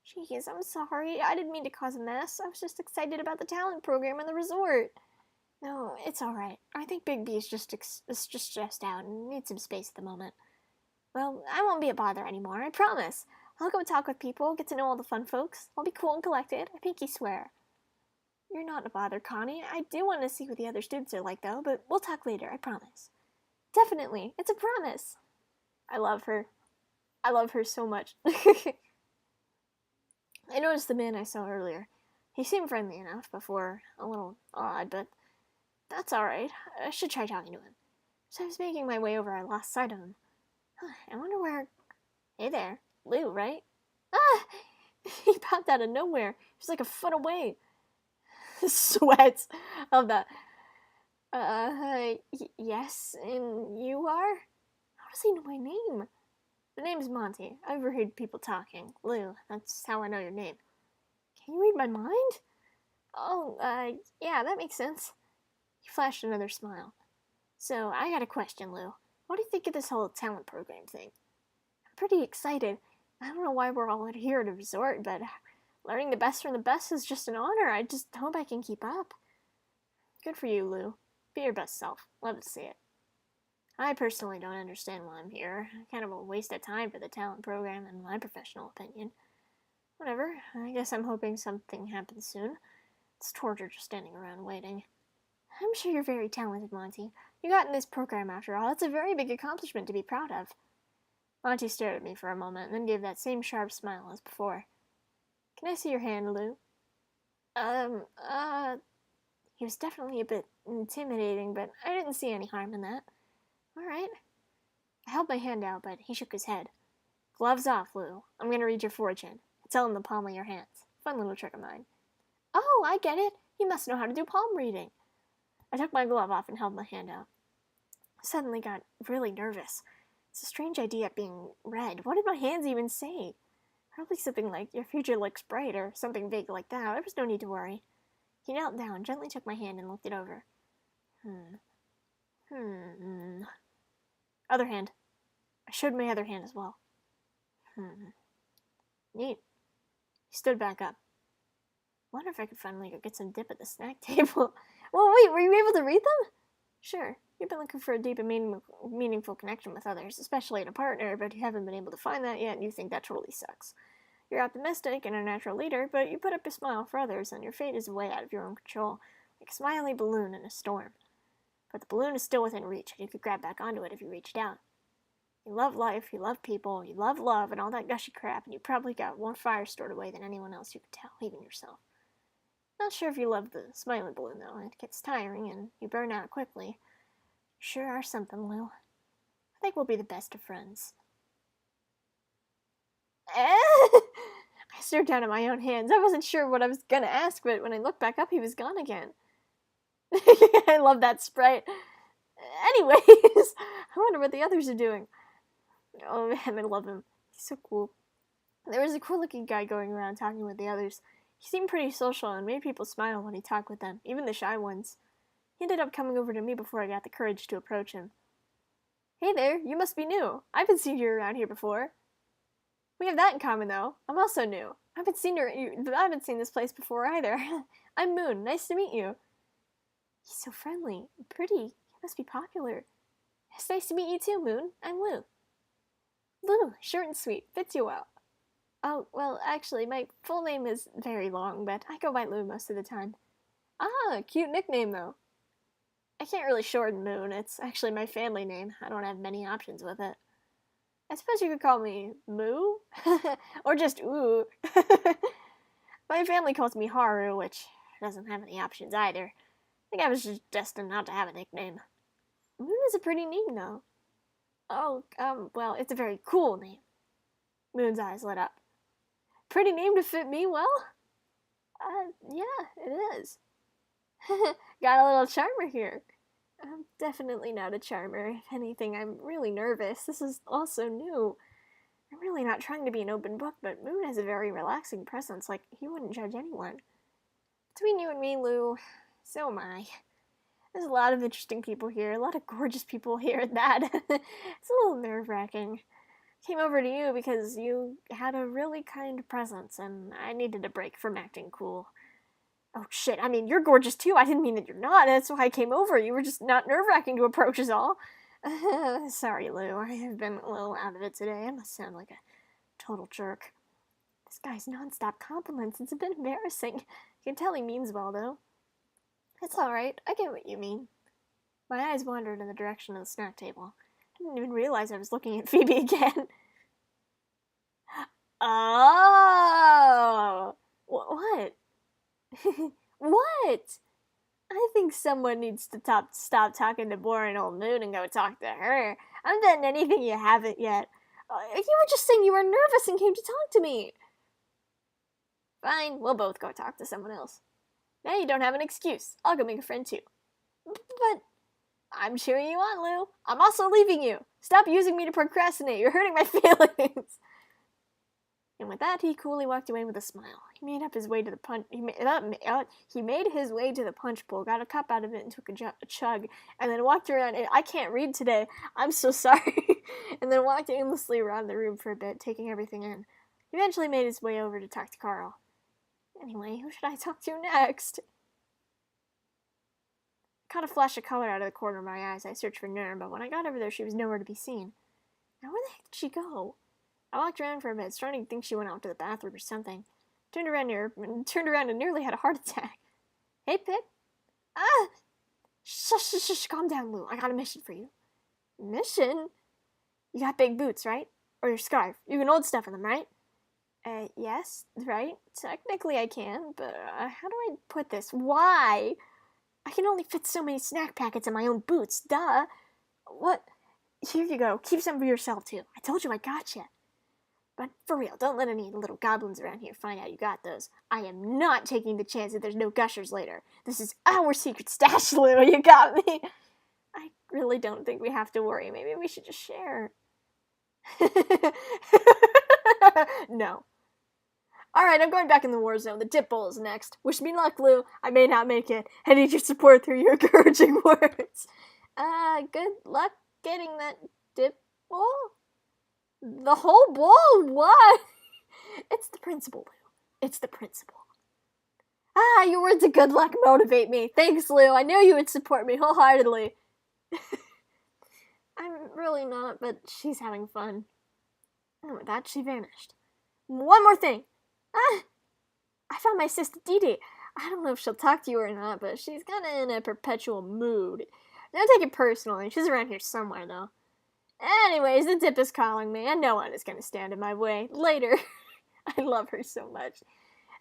Jeez, I'm sorry. I didn't mean to cause a mess. I was just excited about the talent program and the resort. No, it's alright. I think Big B is just stressed out and needs some space at the moment. Well, I won't be a bother anymore, I promise. I'll go talk with people, get to know all the fun folks. I'll be cool and collected, I pinky swear. You're not a bother, Connie. I do want to see what the other students are like, though, but we'll talk later, I promise. Definitely. It's a promise. I love her. I love her so much. I noticed the man I saw earlier. He seemed friendly enough before, a little odd, but that's alright. I should try talking to him. As I was making my way over, I lost sight of him. I wonder where... Hey there. Lou, right? Ah! He popped out of nowhere. He was like a foot away. Sweats of that. Yes, and you are? How does he know my name? The name's Monty. I overheard people talking. Lou, that's how I know your name. Can you read my mind? Oh, yeah, that makes sense. He flashed another smile. So, I got a question, Lou. What do you think of this whole talent program thing? I'm pretty excited. I don't know why we're all here at a resort, but learning the best from the best is just an honor. I just hope I can keep up. Good for you, Lou. Be your best self. Love to see it. I personally don't understand why I'm here. Kind of a waste of time for the talent program, in my professional opinion. Whatever. I guess I'm hoping something happens soon. It's torture just standing around waiting. I'm sure you're very talented, Monty. You got in this program after all. It's a very big accomplishment to be proud of. Monty stared at me for a moment, and then gave that same sharp smile as before. Can I see your hand, Lou? He was definitely a bit intimidating, but I didn't see any harm in that. Alright. I held my hand out, but he shook his head. Gloves off, Lou. I'm gonna read your fortune. It's all in the palm of your hands. Fun little trick of mine. Oh, I get it. You must know how to do palm reading. I took my glove off and held my hand out. I suddenly got really nervous. It's a strange idea of being read. What did my hands even say? Probably something like, your future looks bright, or something vague like that. There was no need to worry. He knelt down, gently took my hand, and looked it over. Other hand. I showed my other hand as well. Neat. He stood back up. Wonder if I could finally go get some dip at the snack table. Well, wait, were you able to read them? Sure. You've been looking for a deep and meaningful connection with others, especially in a partner, but you haven't been able to find that yet, and you think that totally sucks. You're optimistic and a natural leader, but you put up a smile for others, and your fate is way out of your own control, like a smiley balloon in a storm. But the balloon is still within reach, and you could grab back onto it if you reached out. You love life, you love people, you love love, and all that gushy crap, and you probably got more fire stored away than anyone else you could tell, even yourself. Not sure if you love the smiley balloon, though. It gets tiring, and you burn out quickly. You sure are something, Lou. I think we'll be the best of friends. I I stared down at my own hands. I wasn't sure what I was gonna ask, but when I looked back up, he was gone again. I love that sprite. Anyways, I wonder what the others are doing. Oh man, I love him. He's so cool. There was a cool-looking guy going around talking with the others. He seemed pretty social and made people smile when he talked with them, even the shy ones. He ended up coming over to me before I got the courage to approach him. Hey there, you must be new. I haven't seen you around here before. We have that in common, though. I'm also new. I haven't seen this place before either. I'm Moon. Nice to meet you. He's so friendly and pretty. He must be popular. It's nice to meet you too, Moon. I'm Lou. Lou, short and sweet. Fits you well. Oh, well, actually, my full name is very long, but I go by Lou most of the time. Ah, cute nickname, though. I can't really shorten Moon. It's actually my family name. I don't have many options with it. I suppose you could call me Moo? Or just Ooh. My family calls me Haru, which doesn't have any options either. I think I was just destined not to have a nickname. Moon is a pretty name, though. Oh, well, it's a very cool name. Moon's eyes lit up. Pretty name to fit me well? Yeah, it is. Got a little charmer here. I'm definitely not a charmer. If anything, I'm really nervous. This is also new. I'm really not trying to be an open book, but Moon has a very relaxing presence, like he wouldn't judge anyone. Between you and me, Lou, so am I. There's a lot of interesting people here, a lot of gorgeous people here at that. It's a little nerve-wracking. Came over to you because you had a really kind presence, and I needed a break from acting cool. Oh shit, I mean, you're gorgeous too. I didn't mean that you're not. That's why I came over. You were just not nerve-wracking to approach is all. Sorry, Lou. I have been a little out of it today. I must sound like a total jerk. This guy's non-stop compliments. It's a bit embarrassing. You can tell he means well, though. It's alright. I get what you mean. My eyes wandered in the direction of the snack table. I didn't even realize I was looking at Phoebe again. Oh! What? What? I think someone needs to stop talking to boring old Moon and go talk to her. I'm betting anything you haven't yet. You were just saying you were nervous and came to talk to me. Fine, we'll both go talk to someone else. Now you don't have an excuse. I'll go make a friend too. But I'm cheering you on, Lou. I'm also leaving you. Stop using me to procrastinate. You're hurting my feelings. And with that, he coolly walked away with a smile. He made his way to the punch bowl, got a cup out of it, and took a chug, and then walked around. I can't read today. I'm so sorry. And then walked aimlessly around the room for a bit, taking everything in. He eventually made his way over to talk to Carl. Anyway, who should I talk to next? I caught a flash of color out of the corner of my eyes. I searched for Nern, but when I got over there, she was nowhere to be seen. Now, where the heck did she go? I walked around for a bit, starting to think she went out to the bathroom or something. Turned around and nearly had a heart attack. Hey, Pip. Ah! Shush, calm down, Lou. I got a mission for you. Mission? You got big boots, right? Or your scarf. You can hold stuff in them, right? Yes, right? Technically I can, but how do I put this? Why? I can only fit so many snack packets in my own boots, duh. What? Here you go. Keep some for yourself, too. I told you I gotcha. But for real, don't let any little goblins around here find out you got those. I am not taking the chance that there's no gushers later. This is our secret stash, Lou. You got me. I really don't think we have to worry. Maybe we should just share. No. Alright, I'm going back in the war zone. The dip bowl is next. Wish me luck, Lou. I may not make it. I need your support through your encouraging words. Good luck getting that dip bowl? The whole bowl? What? It's the principle, Lou. It's the principle. Your words of good luck motivate me. Thanks, Lou. I knew you would support me wholeheartedly. I'm really not, but she's having fun. And with that, she vanished. One more thing. I found my sister Dee Dee. I don't know if she'll talk to you or not, but she's kind of in a perpetual mood. Don't take it personally. She's around here somewhere, though. Anyways, the dip is calling me, and no one is going to stand in my way. Later. I love her so much.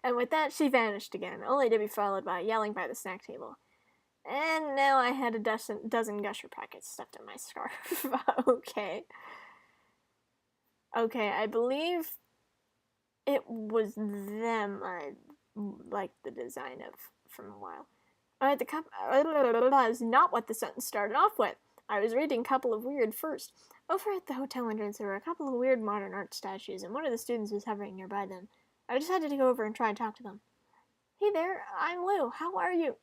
And with that, she vanished again, only to be followed by yelling by the snack table. And now I had a dozen gusher packets stuffed in my scarf. Okay. Okay, I believe It was them I liked the design of from a while. The cup is not what the sentence started off with. I was reading a couple of weird first. Over at the hotel entrance, there were a couple of weird modern art statues, and one of the students was hovering nearby them. I decided to go over and try and talk to them. Hey there, I'm Lou. How are you?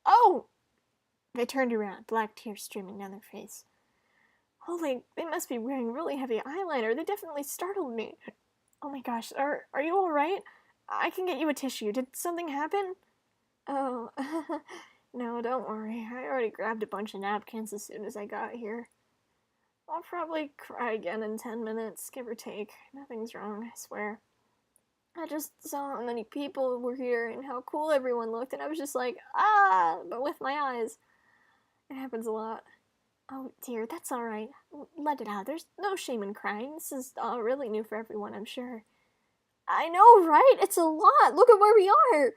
Oh! They turned around, black tears streaming down their face. Holy, they must be wearing really heavy eyeliner. They definitely startled me. Oh my gosh, are you alright? I can get you a tissue. Did something happen? Oh, no, don't worry. I already grabbed a bunch of napkins as soon as I got here. I'll probably cry again in 10 minutes, give or take. Nothing's wrong, I swear. I just saw how many people were here and how cool everyone looked, and I was just like, ah, but with my eyes. It happens a lot. Oh dear, that's alright. Let it out. There's no shame in crying. This is all really new for everyone, I'm sure. I know, right? It's a lot. Look at where we are.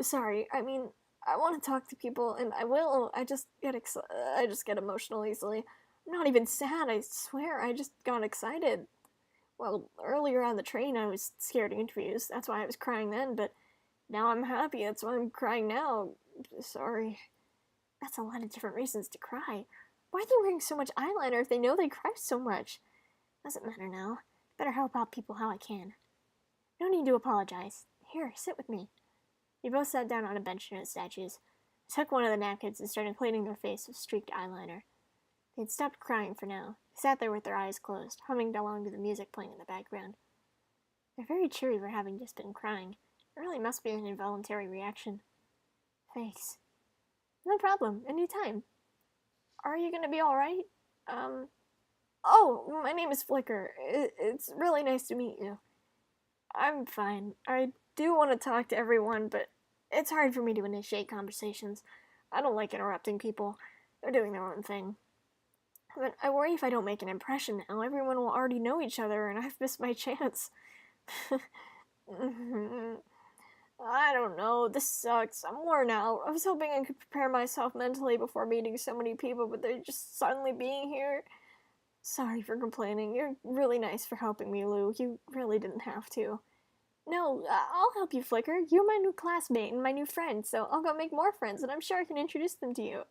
Sorry, I mean, I want to talk to people, and I will. I just get emotional easily. I'm not even sad, I swear. I just got excited. Well, earlier on the train, I was scared of interviews. That's why I was crying then, but now I'm happy. That's why I'm crying now. Sorry. That's a lot of different reasons to cry. Why are they wearing so much eyeliner if they know they cry so much? Doesn't matter now. Better help out people how I can. No need to apologize. Here, sit with me. We both sat down on a bench near the statues. I took one of the napkins and started cleaning their face with streaked eyeliner. They had stopped crying for now. They sat there with their eyes closed, humming along to the music playing in the background. They're very cheery for having just been crying. It really must be an involuntary reaction. Thanks. No problem. Anytime. Are you gonna be alright? Oh, my name is Flicker. It's really nice to meet you. I'm fine. I do want to talk to everyone, but it's hard for me to initiate conversations. I don't like interrupting people. They're doing their own thing. But I worry if I don't make an impression now, everyone will already know each other and I've missed my chance. I don't know, this sucks. I'm worn out. I was hoping I could prepare myself mentally before meeting so many people, but they're just suddenly being here. Sorry for complaining. You're really nice for helping me, Lou. You really didn't have to. No, I'll help you, Flicker. You're my new classmate and my new friend, so I'll go make more friends, and I'm sure I can introduce them to you.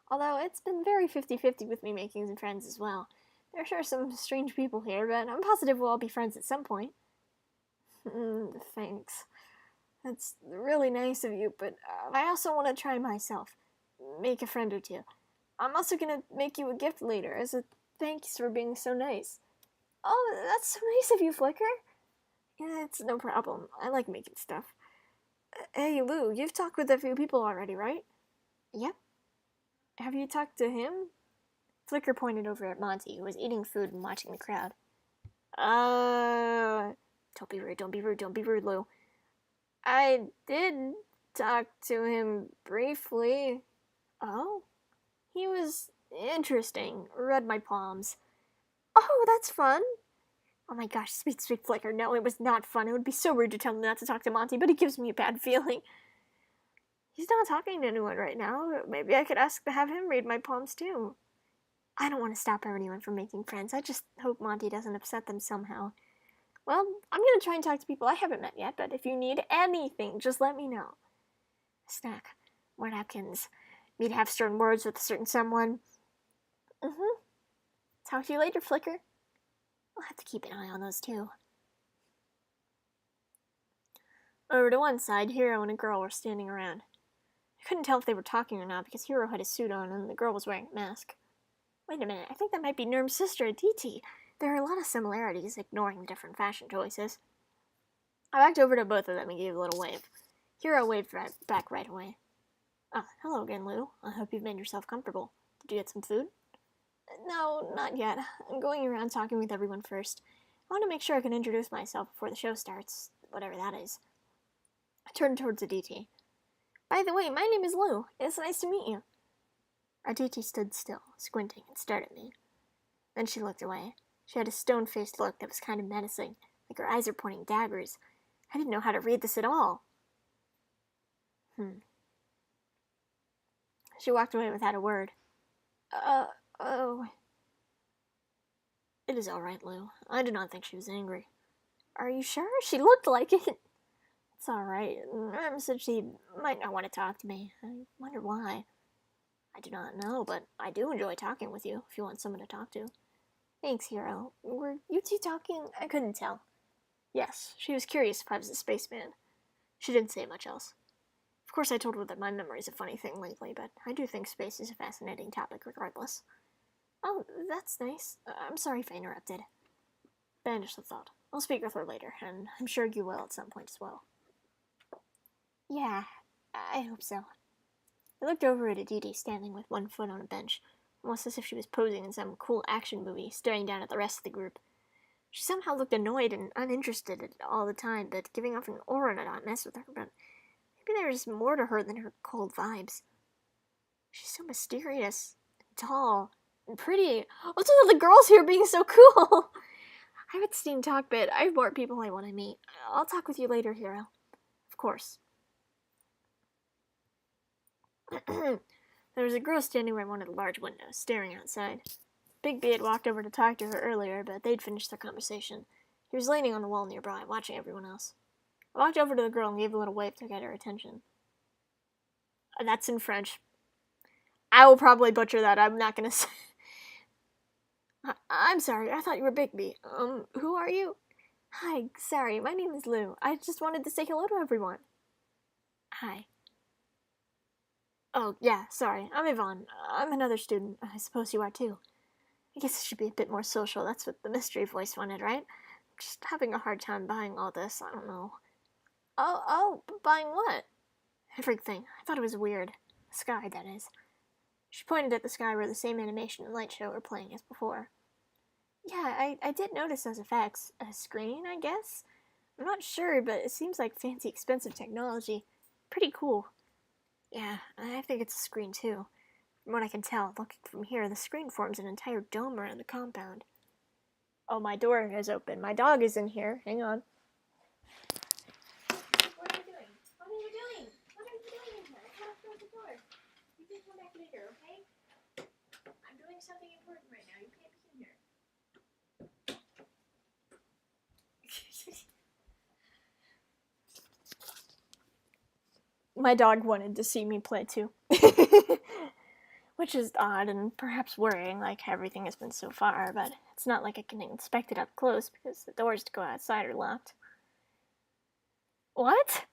Although it's been very 50-50 with me making some friends as well. There are sure some strange people here, but I'm positive we'll all be friends at some point. Thanks. That's really nice of you, but I also want to try myself. Make a friend or two. I'm also gonna make you a gift later as a thanks for being so nice. Oh, that's so nice of you, Flicker. Yeah, it's no problem. I like making stuff. Hey, Lou, you've talked with a few people already, right? Yep. Have you talked to him? Flicker pointed over at Monty, who was eating food and watching the crowd. Don't be rude, don't be rude, don't be rude, Lou. I did talk to him briefly. Oh? He was interesting. Read my palms. Oh, that's fun. Oh my gosh, sweet, sweet Flicker. No, it was not fun. It would be so rude to tell him not to talk to Monty, but he gives me a bad feeling. He's not talking to anyone right now. Maybe I could ask to have him read my palms too. I don't want to stop anyone from making friends. I just hope Monty doesn't upset them somehow. Well, I'm going to try and talk to people I haven't met yet, but if you need anything, just let me know. Snack. More napkins. Me to have certain words with a certain someone. Talk to you later, Flicker. I'll have to keep an eye on those too. Over to one side, Hiro and a girl were standing around. I couldn't tell if they were talking or not because Hiro had a suit on and the girl was wearing a mask. Wait a minute, I think that might be Nurm's sister, Aditi. There are a lot of similarities, ignoring the different fashion choices. I backed over to both of them and gave a little wave. Hiro waved back right away. Oh, hello again, Lou. I hope you've made yourself comfortable. Did you get some food? No, not yet. I'm going around talking with everyone first. I want to make sure I can introduce myself before the show starts, whatever that is. I turned towards Aditi. By the way, my name is Lou. It's nice to meet you. Aditi stood still, squinting, and stared at me. Then she looked away. She had a stone-faced look that was kind of menacing, like her eyes were pointing daggers. I didn't know how to read this at all. She walked away without a word. Oh. It is all right, Lou. I do not think she was angry. Are you sure? She looked like it. It's alright. Norm said she might not want to talk to me. I wonder why. I do not know, but I do enjoy talking with you, if you want someone to talk to. Thanks, Hero. Were you two talking? I couldn't tell. Yes, she was curious if I was a spaceman. She didn't say much else. Of course, I told her that my memory's a funny thing lately, but I do think space is a fascinating topic regardless. Oh, that's nice. I'm sorry if I interrupted. Banish the thought. I'll speak with her later, and I'm sure you will at some point as well. Yeah, I hope so. I looked over at Aditi standing with one foot on a bench, almost as if she was posing in some cool action movie, staring down at the rest of the group. She somehow looked annoyed and uninterested all the time, but giving off an aura to not mess with her, but maybe there's more to her than her cold vibes. She's so mysterious, and tall, and pretty. What's with all the girls here being so cool? I haven't seen talk, but I have more people I want to meet. I'll talk with you later, Hero. Of course. There was a girl standing by one of the large windows, staring outside. Bigby had walked over to talk to her earlier, but they'd finished their conversation. He was leaning on the wall nearby, watching everyone else. I walked over to the girl and gave a little wave to get her attention. That's in French. I will probably butcher that. I'm not gonna say. I'm sorry. I thought you were Bigby. Who are you? Hi. Sorry. My name is Lou. I just wanted to say hello to everyone. Hi. Oh, yeah. Sorry. I'm Yvonne. I'm another student. I suppose you are too. I guess it should be a bit more social. That's what the mystery voice wanted, right? I'm just having a hard time buying all this. I don't know. Oh, buying what? Everything. I thought it was weird. The sky, that is. She pointed at the sky where the same animation and light show were playing as before. Yeah, I did notice those effects. A screen, I guess? I'm not sure, but it seems like fancy, expensive technology. Pretty cool. Yeah, I think it's a screen too. From what I can tell, looking from here, the screen forms an entire dome around the compound. Oh, my door is open. My dog is in here. Hang on. What are you doing? What are you doing? What are you doing in here? I can't close the door. You can come back later, okay? I'm doing something important right now. You can't be in here. My dog wanted to see me play too. Which is odd and perhaps worrying, like everything has been so far, but it's not like I can inspect it up close because the doors to go outside are locked. What?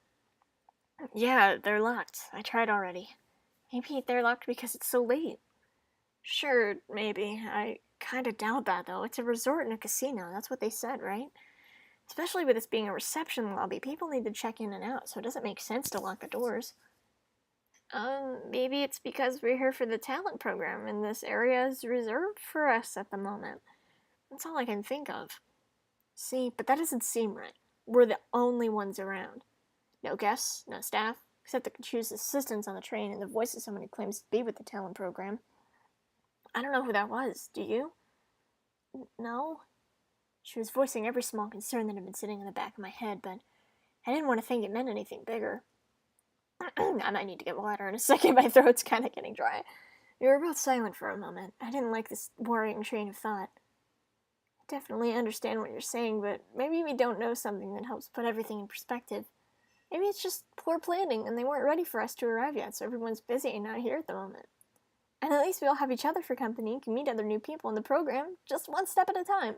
Yeah, they're locked. I tried already. Maybe they're locked because it's so late. Sure, maybe. I kinda doubt that, though. It's a resort and a casino. That's what they said, right? Especially with this being a reception lobby, people need to check in and out, so it doesn't make sense to lock the doors. Maybe it's because we're here for the talent program and this area is reserved for us at the moment. That's all I can think of. See, but that doesn't seem right. We're the only ones around. No guests, no staff, except the choose assistants on the train and the voice of someone who claims to be with the talent program. I don't know who that was, do you? No? She was voicing every small concern that had been sitting in the back of my head, but I didn't want to think it meant anything bigger. I might need to get water in a second. My throat's kind of getting dry. We were both silent for a moment. I didn't like this worrying train of thought. I definitely understand what you're saying, but maybe we don't know something that helps put everything in perspective. Maybe it's just poor planning, and they weren't ready for us to arrive yet, so everyone's busy and not here at the moment. And at least we all have each other for company and can meet other new people in the program, just one step at a time.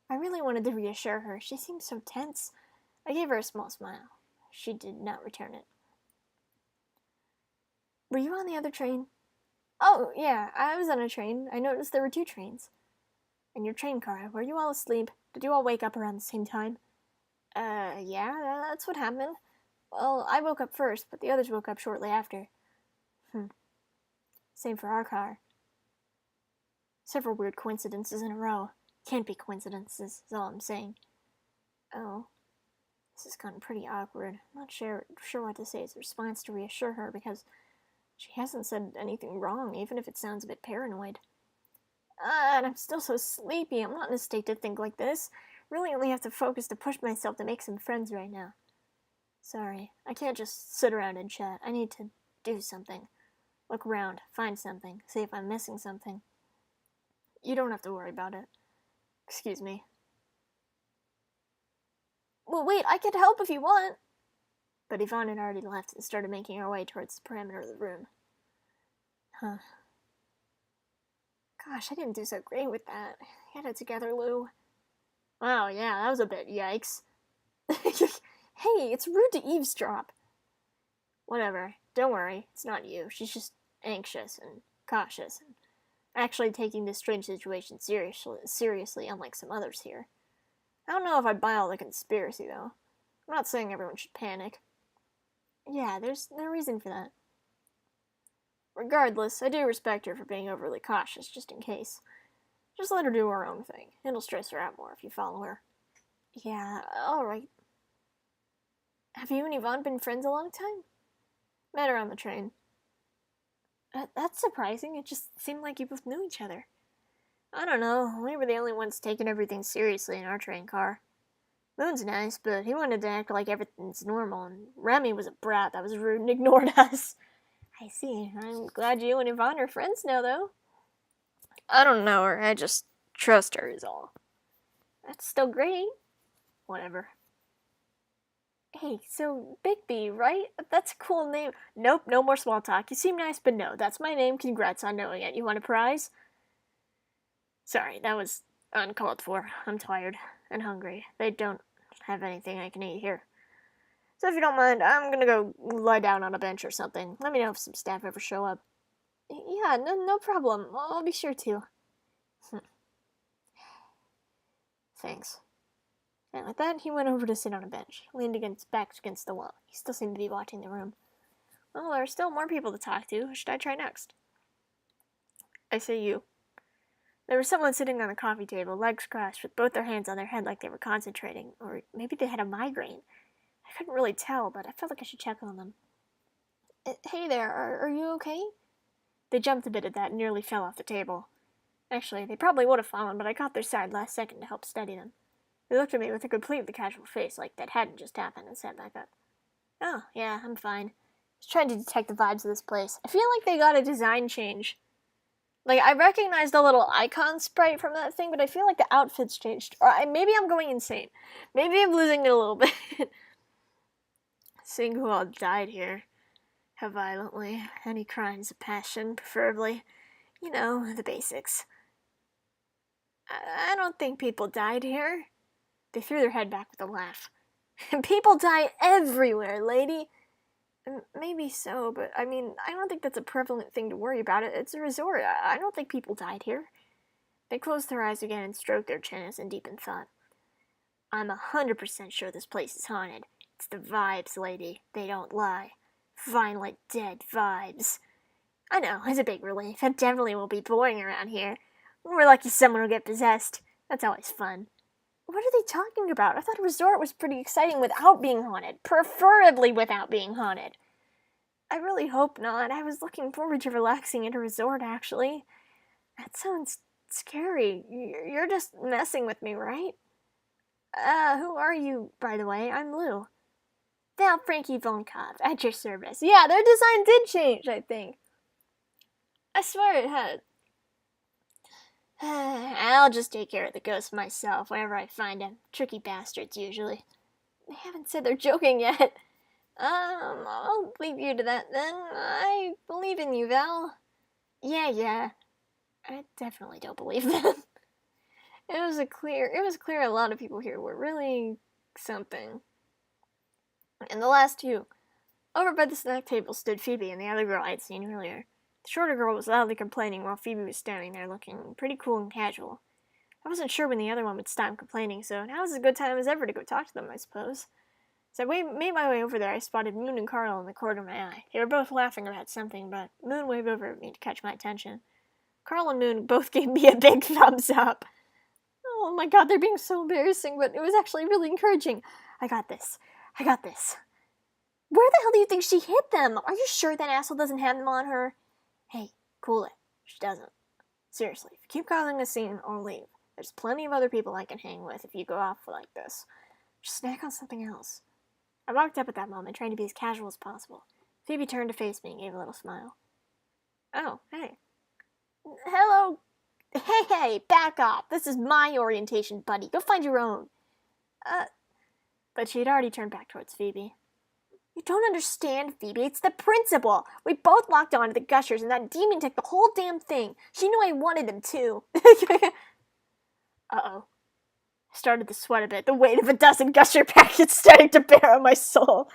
I really wanted to reassure her. She seemed so tense. I gave her a small smile. She did not return it. Were you on the other train? Oh, yeah, I was on a train. I noticed there were 2 trains. In your train car, were you all asleep? Did you all wake up around the same time? Yeah, that's what happened. Well, I woke up first, but the others woke up shortly after. Same for our car. Several weird coincidences in a row. Can't be coincidences, is all I'm saying. Oh. This has gotten pretty awkward. I'm not sure what to say as a response to reassure her, because she hasn't said anything wrong, even if it sounds a bit paranoid. And I'm still so sleepy. I'm not in a state to think like this. Really only have to focus to push myself to make some friends right now. Sorry, I can't just sit around and chat. I need to do something. Look around, find something, see if I'm missing something. You don't have to worry about it. Excuse me. Well, wait, I could help if you want. But Yvonne had already left and started making her way towards the perimeter of the room. Huh. Gosh, I didn't do so great with that. Get it together, Lou. Wow, yeah, that was a bit yikes. Hey, it's rude to eavesdrop. Whatever, don't worry, it's not you. She's just anxious and cautious and actually taking this strange situation seriously, unlike some others here. I don't know if I'd buy all the conspiracy, though. I'm not saying everyone should panic. Yeah, there's no reason for that. Regardless, I do respect her for being overly cautious, just in case. Just let her do her own thing. It'll stress her out more if you follow her. Yeah, alright. Have you and Yvonne been friends a long time? Met her on the train. That's surprising. It just seemed like you both knew each other. I don't know. We were the only ones taking everything seriously in our train car. Moon's nice, but he wanted to act like everything's normal, and Remy was a brat that was rude and ignored us. I see. I'm glad you and Yvonne are friends now, though. I don't know her. I just trust her is all. That's still great. Whatever. Hey, so Bigby, right? That's a cool name. Nope, no more small talk. You seem nice, but no, that's my name. Congrats on knowing it. You want a prize? Sorry, that was uncalled for. I'm tired and hungry. They don't have anything I can eat here. So if you don't mind, I'm gonna go lie down on a bench or something. Let me know if some staff ever show up. Yeah, no problem. I'll be sure to. Thanks. And with that, he went over to sit on a bench, leaned back against the wall. He still seemed to be watching the room. Well, there are still more people to talk to. Who should I try next? I say you. There was someone sitting on the coffee table, legs crossed, with both their hands on their head like they were concentrating, or maybe they had a migraine. I couldn't really tell, but I felt like I should check on them. Hey there, are you okay? They jumped a bit at that and nearly fell off the table. Actually, they probably would have fallen, but I caught their side last second to help steady them. They looked at me with a completely casual face, like that hadn't just happened, and sat back up. Oh, yeah, I'm fine. I was trying to detect the vibes of this place. I feel like they got a design change. Like, I recognized the little icon sprite from that thing, but I feel like the outfits changed. Or maybe I'm going insane. Maybe I'm losing it a little bit. Seeing who all died here. How violently. Any crimes of passion, preferably. You know, the basics. I don't think people died here. They threw their head back with a laugh. People die everywhere, lady. Maybe so, but I mean, I don't think that's a prevalent thing to worry about. It's a resort. I don't think people died here. They closed their eyes again and stroked their chin as in deep in thought. I'm 100% sure this place is haunted. It's the vibes, lady. They don't lie. Violent, dead vibes. I know, it's a big relief. It definitely won't be boring around here. We're lucky someone will get possessed. That's always fun. What are they talking about? I thought a resort was pretty exciting without being haunted. Preferably without being haunted. I really hope not. I was looking forward to relaxing at a resort, actually. That sounds scary. You're just messing with me, right? Who are you, by the way? I'm Lou. Val Frankie Vonkov, at your service. Yeah, their design did change, I think. I swear it had. I'll just take care of the ghosts myself, wherever I find them. Tricky bastards, usually. They haven't said they're joking yet. I'll leave you to that then. I believe in you, Val. Yeah. I definitely don't believe them. It was clear a lot of people here were really something. And the last two. Over by the snack table stood Phoebe and the other girl I had seen earlier. The shorter girl was loudly complaining while Phoebe was standing there looking pretty cool and casual. I wasn't sure when the other one would stop complaining, so now was as good time as ever to go talk to them, I suppose. As I made my way over there, I spotted Moon and Carl in the corner of my eye. They were both laughing about something, but Moon waved over at me to catch my attention. Carl and Moon both gave me a big thumbs up. Oh my god, they're being so embarrassing, but it was actually really encouraging. I got this. Where the hell do you think she hit them? Are you sure that asshole doesn't have them on her? Hey, cool it. She doesn't. Seriously, if you keep causing a scene, I'll leave. There's plenty of other people I can hang with if you go off like this. Just snack on something else. I walked up at that moment, trying to be as casual as possible. Phoebe turned to face me and gave a little smile. Oh, hey. Hello. Hey, back off. This is my orientation, buddy. Go find your own. The But she had already turned back towards Phoebe. You don't understand, Phoebe. It's the principal. We both locked onto the gushers, and that demon took the whole damn thing. She knew I wanted them, too. Uh-oh. I started to sweat a bit. The weight of a dozen gusher packets started to bear on my soul.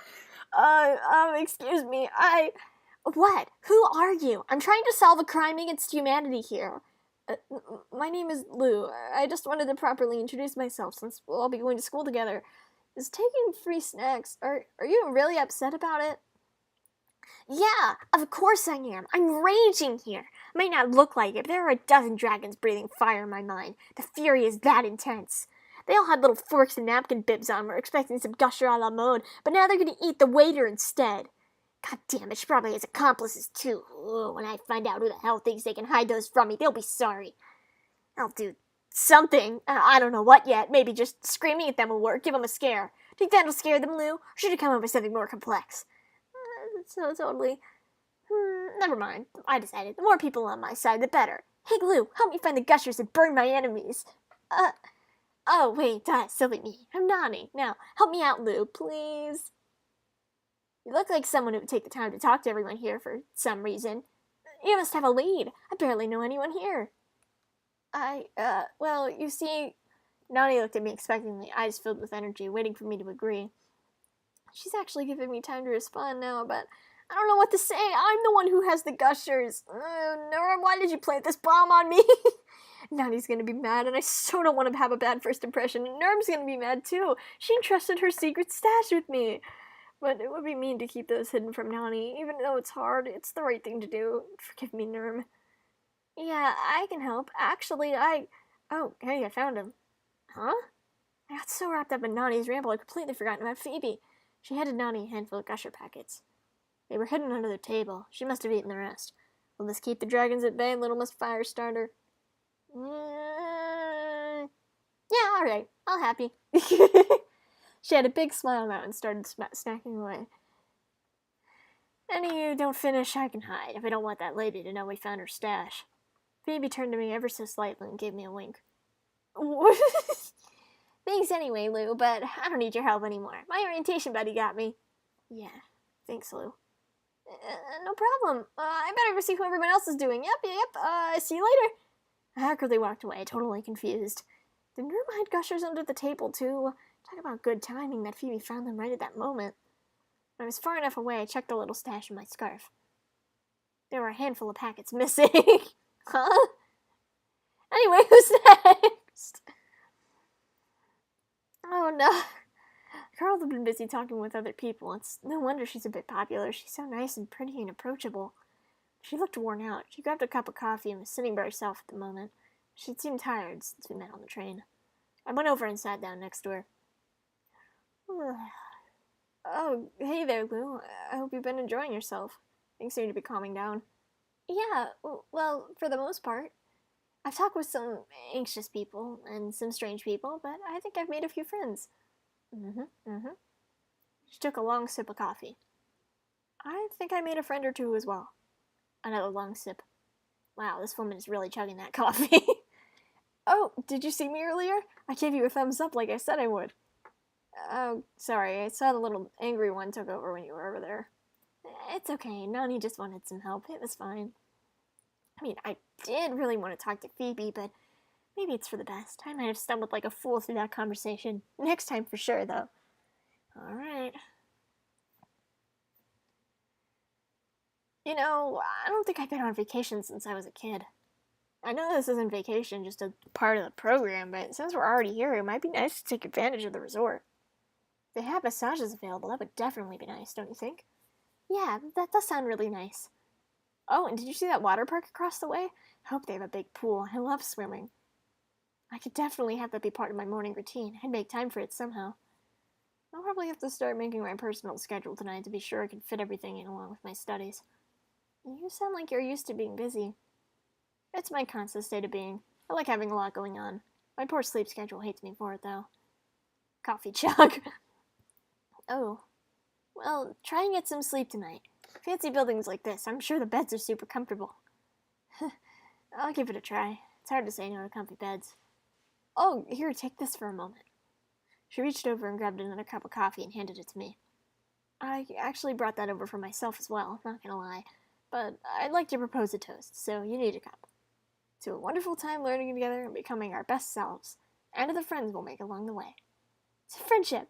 Excuse me. What? Who are you? I'm trying to solve a crime against humanity here. My name is Lou. I just wanted to properly introduce myself since we'll all be going to school together. Is taking free snacks, are you really upset about it? Yeah, of course I am. I'm raging here. Might not look like it, but there are a dozen dragons breathing fire in my mind. The fury is that intense. They all had little forks and napkin bibs on. We're expecting some gusher a la mode, but now they're going to eat the waiter instead. God damn it, she probably has accomplices too. Ooh, when I find out who the hell thinks they can hide those from me, they'll be sorry. I'll do something. I don't know what yet. Maybe just screaming at them will work. Give them a scare. Think that'll scare them, Lou? Or should I come up with something more complex? So totally. Never mind. I decided. The more people on my side, the better. Hey, Lou, help me find the gushers and burn my enemies. Oh, wait, silly me. I'm Nani. Now, help me out, Lou, please. You look like someone who would take the time to talk to everyone here for some reason. You must have a lead. I barely know anyone here. Well, you see... Nani looked at me expectantly, eyes filled with energy, waiting for me to agree. She's actually giving me time to respond now, but I don't know what to say. I'm the one who has the gushers. Nora, why did you plant this bomb on me? Nani's gonna be mad, and I so don't want to have a bad first impression. And Nerm's gonna be mad, too. She entrusted her secret stash with me. But it would be mean to keep those hidden from Nani. Even though it's hard, it's the right thing to do. Forgive me, Nerm. Yeah, I can help. Actually, Oh, hey, I found him. Huh? I got so wrapped up in Nani's ramble I completely forgotten about Phoebe. She handed Nani a handful of gusher packets. They were hidden under the table. She must have eaten the rest. Will this keep the dragons at bay, little Miss Firestarter? Yeah, alright. I'll happy. She had a big smile now and started snacking away. Any of you don't finish, I can hide, if I don't want that lady to know we found her stash. Phoebe turned to me ever so slightly and gave me a wink. Thanks anyway, Lou, but I don't need your help anymore. My orientation buddy got me. Yeah, thanks, Lou. No problem. I better go see who everyone else is doing. Yep. See you later. I quickly walked away, totally confused. Did Nerm hide gushers under the table, too? Talk about good timing that Phoebe found them right at that moment. When I was far enough away, I checked the little stash in my scarf. There were a handful of packets missing. Huh? Anyway, who's next? Oh, no. Carl had been busy talking with other people. It's no wonder she's a bit popular. She's so nice and pretty and approachable. She looked worn out. She grabbed a cup of coffee and was sitting by herself at the moment. She'd seemed tired since we met on the train. I went over and sat down next to her. Oh, hey there, Lou. I hope you've been enjoying yourself. Things seem to be calming down. Yeah, well, for the most part. I've talked with some anxious people and some strange people, but I think I've made a few friends. She took a long sip of coffee. I think I made a friend or two as well. Another long sip. Wow, this woman is really chugging that coffee. Oh, did you see me earlier? I gave you a thumbs up like I said I would. Oh, sorry, I saw the little angry one took over when you were over there. It's okay, Nani just wanted some help. It was fine. I mean, I did really want to talk to Phoebe, but maybe it's for the best. I might have stumbled like a fool through that conversation. Next time for sure, though. Alright. You know, I don't think I've been on vacation since I was a kid. I know this isn't vacation, just a part of the program, but since we're already here, it might be nice to take advantage of the resort. If they have massages available, that would definitely be nice, don't you think? Yeah, that does sound really nice. Oh, and did you see that water park across the way? I hope they have a big pool. I love swimming. I could definitely have that be part of my morning routine. I'd make time for it somehow. I'll probably have to start making my personal schedule tonight to be sure I can fit everything in along with my studies. You sound like you're used to being busy. It's my constant state of being. I like having a lot going on. My poor sleep schedule hates me for it, though. Coffee chug. Oh. Well, try and get some sleep tonight. Fancy buildings like this, I'm sure the beds are super comfortable. I'll give it a try. It's hard to say no to comfy beds. Oh, here, take this for a moment. She reached over and grabbed another cup of coffee and handed it to me. I actually brought that over for myself as well, not gonna lie. But I'd like to propose a toast, so you need a cup. To a wonderful time learning together and becoming our best selves, and to the friends we'll make along the way. To friendship!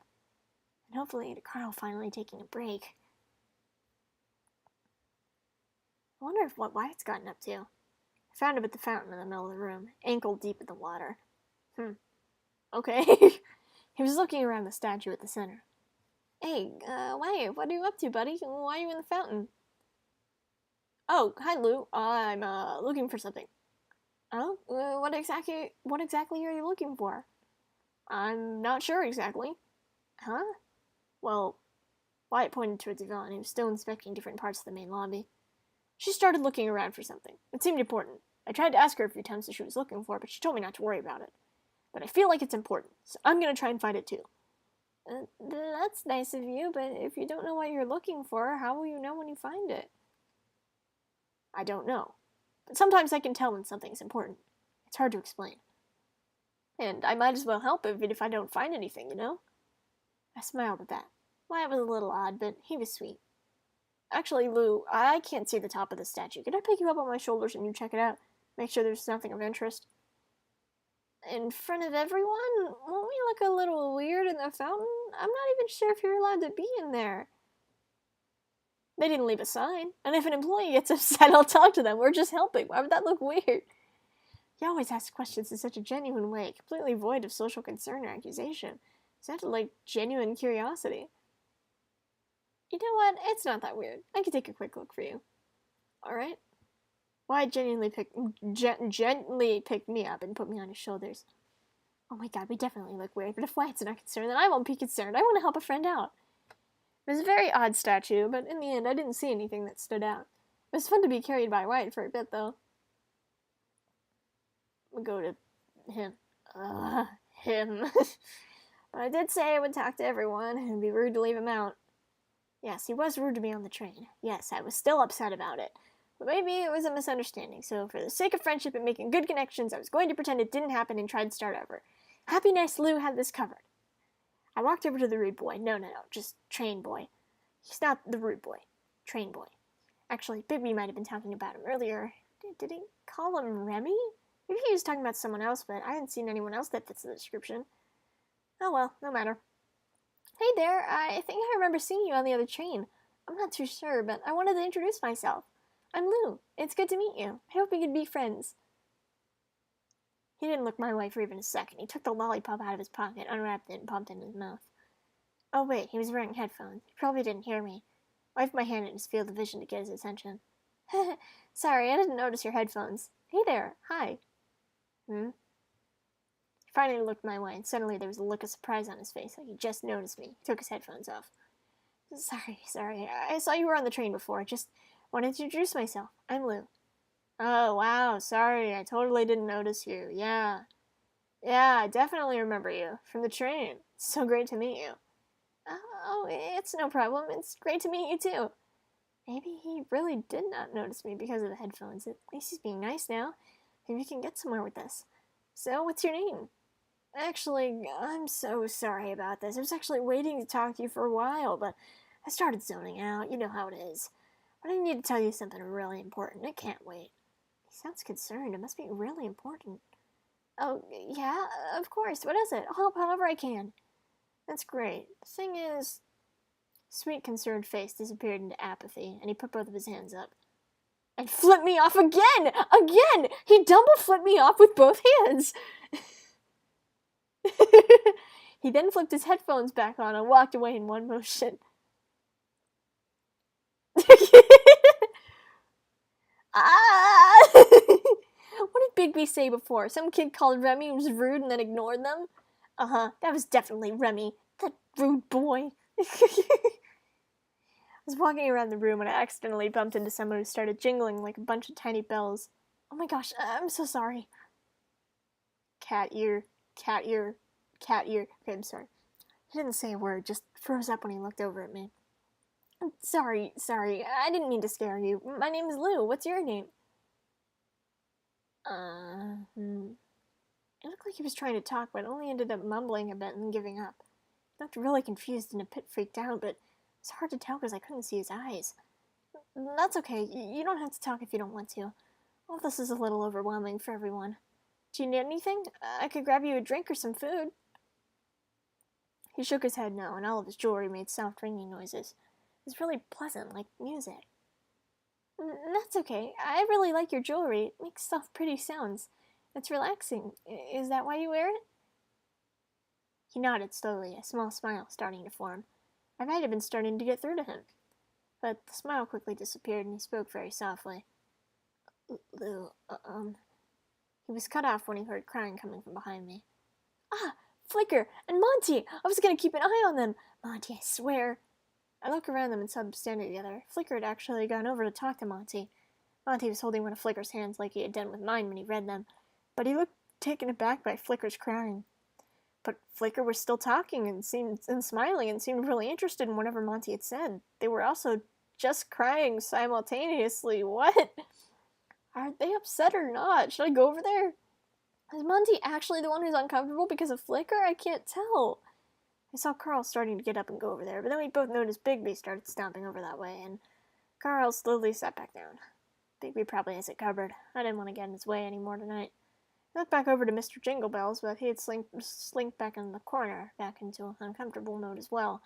And hopefully to Carl finally taking a break. I wonder what Wyatt's gotten up to. I found him at the fountain in the middle of the room, ankle deep in the water. Okay. He was looking around the statue at the center. Hey, Wyatt, what are you up to, buddy? Why are you in the fountain? Oh, hi, Lou. I'm, looking for something. Oh? What exactly are you looking for? I'm not sure exactly. Huh? Well, Wyatt pointed towards Yvonne, who was still inspecting different parts of the main lobby. She started looking around for something. It seemed important. I tried to ask her a few times what she was looking for, but she told me not to worry about it. But I feel like it's important, so I'm gonna try and find it too. That's nice of you, but if you don't know what you're looking for, how will you know when you find it? I don't know. But sometimes I can tell when something's important. It's hard to explain. And I might as well help even if I don't find anything, you know? I smiled at that. Wyatt was a little odd, but he was sweet. Actually, Lou, I can't see the top of the statue. Can I pick you up on my shoulders and you check it out? Make sure there's nothing of interest. In front of everyone? Won't we look a little weird in the fountain? I'm not even sure if you're allowed to be in there. They didn't leave a sign. And if an employee gets upset, I'll talk to them. We're just helping. Why would that look weird? He always asks questions in such a genuine way, completely void of social concern or accusation. It sounded like genuine curiosity. You know what? It's not that weird. I can take a quick look for you. Alright? Wyatt gently picked me up and put me on his shoulders. Oh my god, we definitely look weird, but if Wyatt's not concerned, then I won't be concerned. I want to help a friend out. It was a very odd statue, but in the end, I didn't see anything that stood out. It was fun to be carried by Wyatt for a bit, though. We'll go to him. Him. But I did say I would talk to everyone, and it'd be rude to leave him out. Yes, he was rude to me on the train. Yes, I was still upset about it. But maybe it was a misunderstanding, so for the sake of friendship and making good connections, I was going to pretend it didn't happen and try to start over. Happy Nice Lou had this covered. I walked over to the rude boy. No, just train boy. He's not the rude boy. Train boy. Actually, Bigby might have been talking about him earlier. Did he call him Remy? Maybe he was talking about someone else, but I hadn't seen anyone else that fits the description. Oh well, no matter. Hey there, I think I remember seeing you on the other train. I'm not too sure, but I wanted to introduce myself. I'm Lou. It's good to meet you. I hope we could be friends. He didn't look my way for even a second. He took the lollipop out of his pocket, unwrapped it, and popped it in his mouth. Oh wait, he was wearing headphones. He probably didn't hear me. I waved my hand in his field of vision to get his attention. Sorry, I didn't notice your headphones. Hey there, hi. He finally looked my way, and suddenly there was a look of surprise on his face, like he just noticed me. He took his headphones off. Sorry. I saw you were on the train before. I just wanted to introduce myself. I'm Lou. Oh, wow, sorry. I totally didn't notice you. Yeah, I definitely remember you. From the train. It's so great to meet you. Oh, it's no problem. It's great to meet you, too. Maybe he really did not notice me because of the headphones. At least he's being nice now. Maybe we can get somewhere with this. So, what's your name? Actually, I'm so sorry about this. I was actually waiting to talk to you for a while, but I started zoning out. You know how it is. But I need to tell you something really important. It can't wait. He sounds concerned. It must be really important. Oh, yeah, of course. What is it? I'll help however I can. That's great. The thing is... Sweet, concerned face disappeared into apathy, and he put both of his hands up. And flipped me off again! Again! He double flipped me off with both hands! He then flipped his headphones back on and walked away in one motion. Ah! What did Bigby say before? Some kid called Remy was rude and then ignored them? Uh-huh, that was definitely Remy. That rude boy. I was walking around the room when I accidentally bumped into someone who started jingling like a bunch of tiny bells. Oh my gosh, I'm so sorry. Cat ear. Okay, I'm sorry. He didn't say a word, just froze up when he looked over at me. Sorry, I didn't mean to scare you. My name is Lou. What's your name? It looked like he was trying to talk, but only ended up mumbling a bit and giving up. looked really confused and a bit freaked out, but it's hard to tell because I couldn't see his eyes. That's okay. You don't have to talk if you don't want to. All this is a little overwhelming for everyone. Do you need anything? I could grab you a drink or some food. He shook his head no, and all of his jewelry made soft ringing noises. It was really pleasant, like music. That's okay. I really like your jewelry. It makes soft, pretty sounds. It's relaxing. Is that why you wear it? He nodded slowly, a small smile starting to form. I might have been starting to get through to him. But the smile quickly disappeared, and he spoke very softly. Lou, He was cut off when he heard crying coming from behind me. Ah, Flicker and Monty! I was going to keep an eye on them. Monty, I swear. I looked around them and saw them standing together. Flicker had actually gone over to talk to Monty. Monty was holding one of Flicker's hands like he had done with mine when he read them, but he looked taken aback by Flicker's crying. But Flicker was still talking and smiling and seemed really interested in whatever Monty had said. They were also just crying simultaneously. What? Are they upset or not? Should I go over there? Is Monty actually the one who's uncomfortable because of Flicker? I can't tell. I saw Carl starting to get up and go over there, but then we both noticed Bigby started stomping over that way, and Carl slowly sat back down. Bigby probably has it covered. I didn't want to get in his way anymore tonight. I looked back over to Mr. Jingle Bells, but he had slinked back in the corner, back into an uncomfortable mode as well.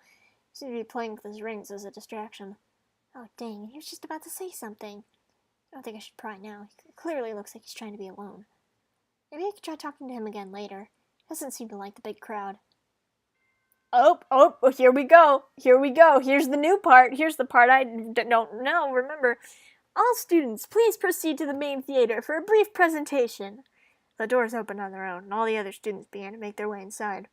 He seemed to be playing with his rings as a distraction. Oh, dang, he was just about to say something. I don't think I should pry now. He clearly looks like he's trying to be alone. Maybe I could try talking to him again later. He doesn't seem to like the big crowd. Oh, here we go. Here's the new part. Here's the part I don't know. Remember, all students, please proceed to the main theater for a brief presentation. The doors opened on their own, and all the other students began to make their way inside.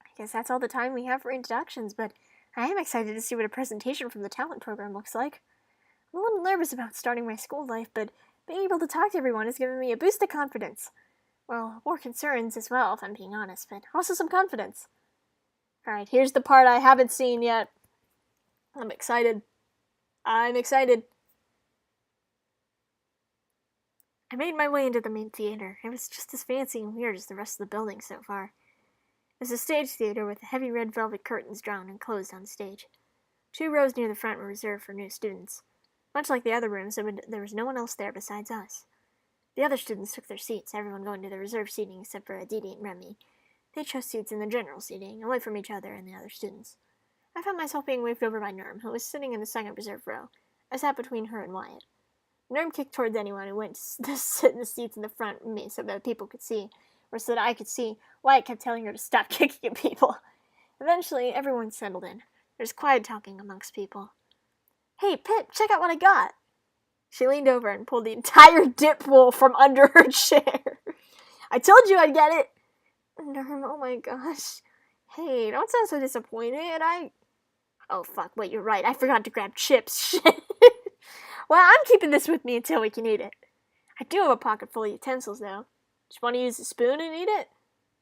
I guess that's all the time we have for introductions, but I am excited to see what a presentation from the talent program looks like. I'm a little nervous about starting my school life, but being able to talk to everyone has given me a boost of confidence. Well, more concerns as well, if I'm being honest, but also some confidence. Alright, here's the part I haven't seen yet. I'm excited. I made my way into the main theater. It was just as fancy and weird as the rest of the building so far. It was a stage theater with heavy red velvet curtains drawn and closed on stage. 2 rows near the front were reserved for new students. Much like the other rooms, there was no one else there besides us. The other students took their seats, everyone going to the reserved seating except for Aditi and Remy. They chose seats in the general seating, away from each other and the other students. I found myself being waved over by Nerm, who was sitting in the second reserved row. I sat between her and Wyatt. Nerm kicked towards anyone who went to sit in the seats in the front of me so that people could see, or so that I could see. Wyatt kept telling her to stop kicking at people. Eventually, everyone settled in. There was quiet talking amongst people. Hey, Pip, check out what I got. She leaned over and pulled the entire dip bowl from under her chair. I told you I'd get it. Nerm, oh my gosh. Hey, don't sound so disappointed. Oh, fuck, wait, you're right. I forgot to grab chips. Shit. Well, I'm keeping this with me until we can eat it. I do have a pocket full of utensils, though. Just want to use a spoon and eat it?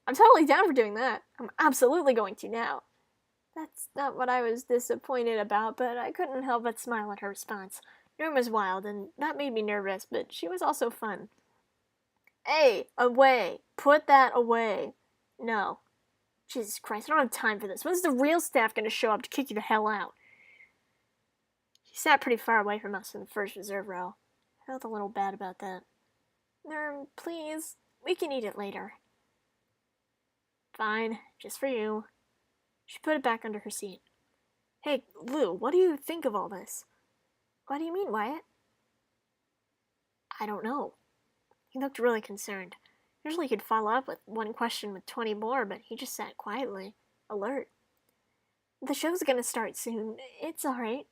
I'm totally down for doing that. I'm absolutely going to now. That's not what I was disappointed about, but I couldn't help but smile at her response. Nerm was wild, and that made me nervous, but she was also fun. Hey, away. Put that away. No. Jesus Christ, I don't have time for this. When's the real staff going to show up to kick you the hell out? She sat pretty far away from us in the first reserve row. I felt a little bad about that. Nerm, please. We can eat it later. Fine, just for you. She put it back under her seat. Hey, Lou, what do you think of all this? What do you mean, Wyatt? I don't know. He looked really concerned. Usually he'd follow up with one question with 20 more, but he just sat quietly, alert. The show's gonna start soon. It's alright.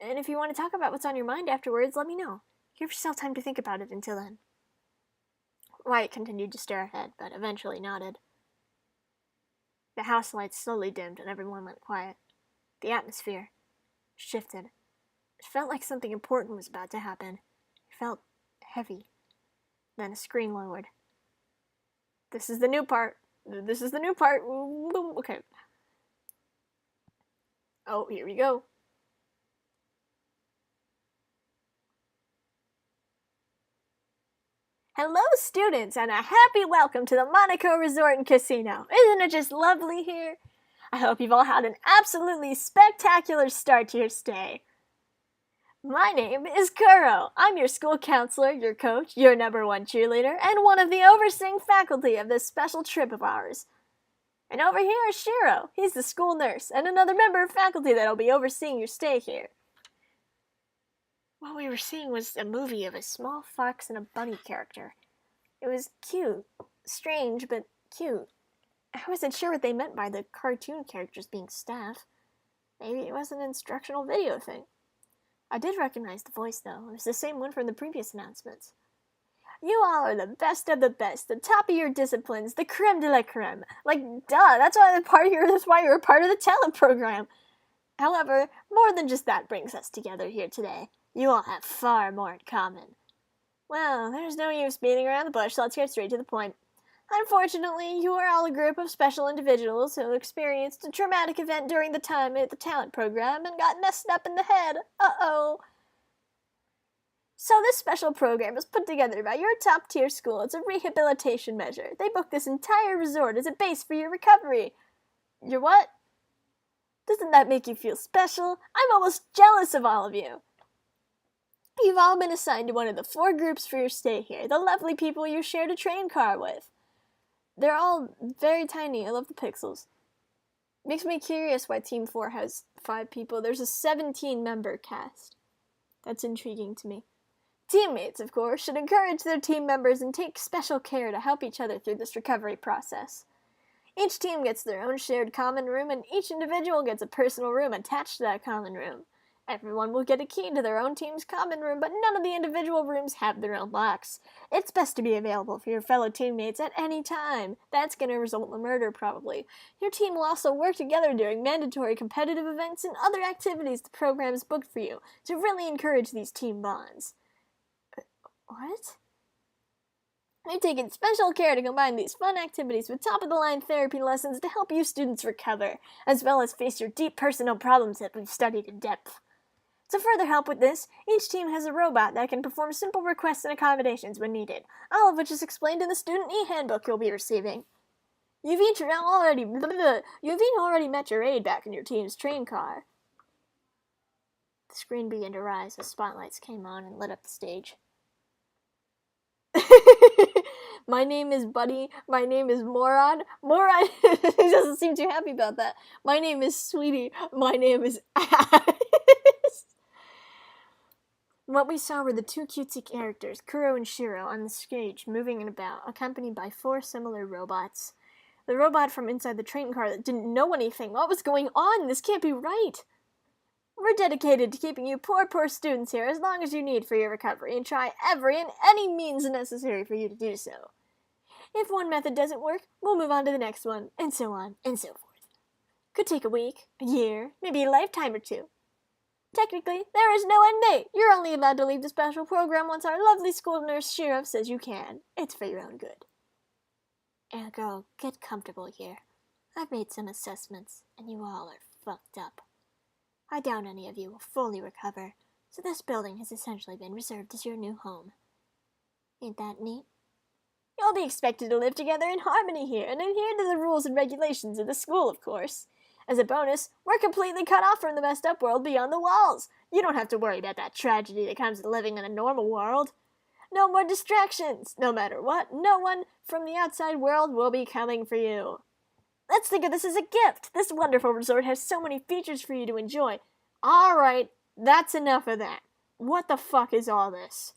And if you want to talk about what's on your mind afterwards, let me know. Give yourself time to think about it until then. Wyatt continued to stare ahead, but eventually nodded. The house lights slowly dimmed and everyone went quiet. The atmosphere shifted. It felt like something important was about to happen. It felt heavy. Then a screen lowered. This is the new part. Okay. Oh, here we go. Hello, students, and a happy welcome to the Monaco Resort and Casino. Isn't it just lovely here? I hope you've all had an absolutely spectacular start to your stay. My name is Kuro. I'm your school counselor, your coach, your #1 cheerleader, and one of the overseeing faculty of this special trip of ours. And over here is Shiro. He's the school nurse and another member of faculty that'll be overseeing your stay here. What we were seeing was a movie of a small fox and a bunny character. It was cute. Strange, but cute. I wasn't sure what they meant by the cartoon characters being staff. Maybe it was an instructional video thing. I did recognize the voice, though. It was the same one from the previous announcements. You all are the best of the best, the top of your disciplines, the creme de la creme. Like, duh, that's why you're a part of the talent program. However, more than just that brings us together here today. You all have far more in common. Well, there's no use beating around the bush, so let's get straight to the point. Unfortunately, you are all a group of special individuals who experienced a traumatic event during the time at the talent program and got messed up in the head. Uh-oh. So this special program was put together by your top-tier school as a rehabilitation measure. They booked this entire resort as a base for your recovery. Your what? Doesn't that make you feel special? I'm almost jealous of all of you. You've all been assigned to one of the 4 groups for your stay here, the lovely people you shared a train car with. They're all very tiny. I love the pixels. Makes me curious why Team 4 has 5 people. There's a 17-member cast. That's intriguing to me. Teammates, of course, should encourage their team members and take special care to help each other through this recovery process. Each team gets their own shared common room, and each individual gets a personal room attached to that common room. Everyone will get a key to their own team's common room, but none of the individual rooms have their own locks. It's best to be available for your fellow teammates at any time. That's going to result in a murder, probably. Your team will also work together during mandatory competitive events and other activities the program has booked for you to really encourage these team bonds. What? We've taken special care to combine these fun activities with top-of-the-line therapy lessons to help you students recover, as well as face your deep personal problems that we've studied in depth. To further help with this, each team has a robot that can perform simple requests and accommodations when needed, all of which is explained in the student e-handbook you'll be receiving. You've each already met your aide back in your team's train car. The screen began to rise as spotlights came on and lit up the stage. My name is Buddy. My name is Moron. Moron he doesn't seem too happy about that. My name is Sweetie. My name is Alice. What we saw were the 2 cutesy characters, Kuro and Shiro, on the stage, moving and about, accompanied by 4 similar robots. The robot from inside the train car that didn't know anything. What was going on? This can't be right. We're dedicated to keeping you poor students here as long as you need for your recovery, and try every and any means necessary for you to do so. If one method doesn't work, we'll move on to the next one, and so on, and so forth. Could take a week, a year, maybe a lifetime or 2. Technically, there is no end date. You're only allowed to leave the special program once our lovely school nurse Shiro says you can. It's for your own good. Ergo, get comfortable here. I've made some assessments, and you all are fucked up. I doubt any of you will fully recover, so this building has essentially been reserved as your new home. Ain't that neat? You'll be expected to live together in harmony here, and adhere to the rules and regulations of the school, of course. As a bonus, we're completely cut off from the messed up world beyond the walls. You don't have to worry about that tragedy that comes with living in a normal world. No more distractions. No matter what, no one from the outside world will be coming for you. Let's think of this as a gift. This wonderful resort has so many features for you to enjoy. Alright, that's enough of that. What the fuck is all this?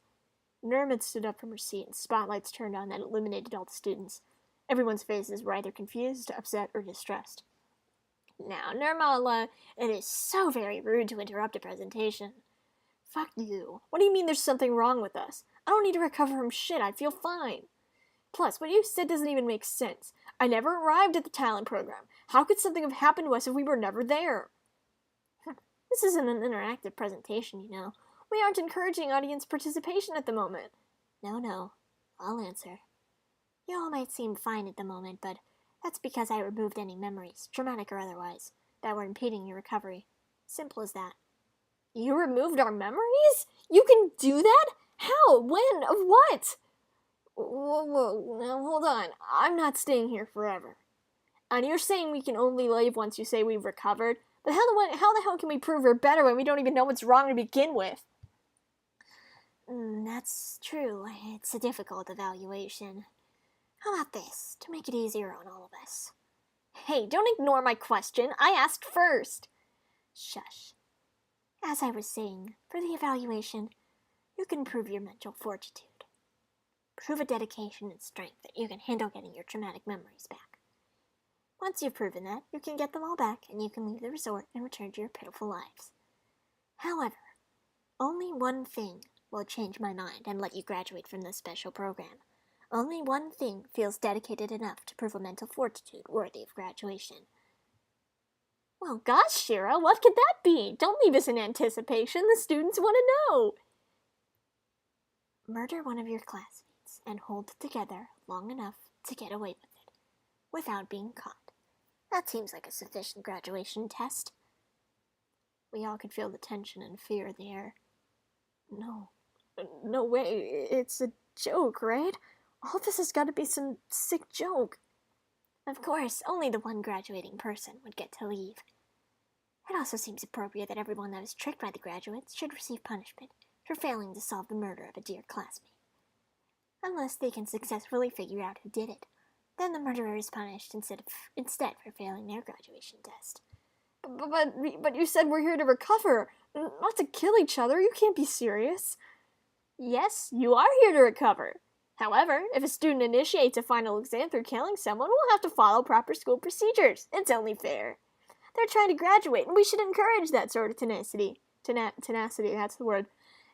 Nermit stood up from her seat and spotlights turned on that illuminated all the students. Everyone's faces were either confused, upset, or distressed. Now, Nirmala, it is so very rude to interrupt a presentation. Fuck you. What do you mean there's something wrong with us? I don't need to recover from shit. I feel fine. Plus, what you said doesn't even make sense. I never arrived at the talent program. How could something have happened to us if we were never there? This isn't an interactive presentation, you know. We aren't encouraging audience participation at the moment. No. I'll answer. You all might seem fine at the moment, but that's because I removed any memories, traumatic or otherwise, that were impeding your recovery. Simple as that. You removed our memories? You can do that? How? When? Of what? Whoa, now hold on. I'm not staying here forever. And you're saying we can only leave once you say we've recovered? But how the hell can we prove we're better when we don't even know what's wrong to begin with? That's true. It's a difficult evaluation. How about this, to make it easier on all of us? Hey, don't ignore my question. I asked first. Shush. As I was saying, for the evaluation, you can prove your mental fortitude. Prove a dedication and strength that you can handle getting your traumatic memories back. Once you've proven that, you can get them all back and you can leave the resort and return to your pitiful lives. However, only one thing will change my mind and let you graduate from this special program. Only one thing feels dedicated enough to prove a mental fortitude worthy of graduation. Well, gosh, Shira, what could that be? Don't leave us in anticipation. The students want to know. Murder one of your classmates and hold it together long enough to get away with it, without being caught. That seems like a sufficient graduation test. We all could feel the tension and fear in the air. No way. It's a joke, right? All this has got to be some sick joke. Of course, only the one graduating person would get to leave. It also seems appropriate that everyone that was tricked by the graduates should receive punishment for failing to solve the murder of a dear classmate. Unless they can successfully figure out who did it, then the murderer is punished instead for failing their graduation test. But you said we're here to recover, not to kill each other. You can't be serious. Yes, you are here to recover. However, if a student initiates a final exam through killing someone, we'll have to follow proper school procedures. It's only fair. They're trying to graduate, and we should encourage that sort of tenacity. Tenacity, that's the word.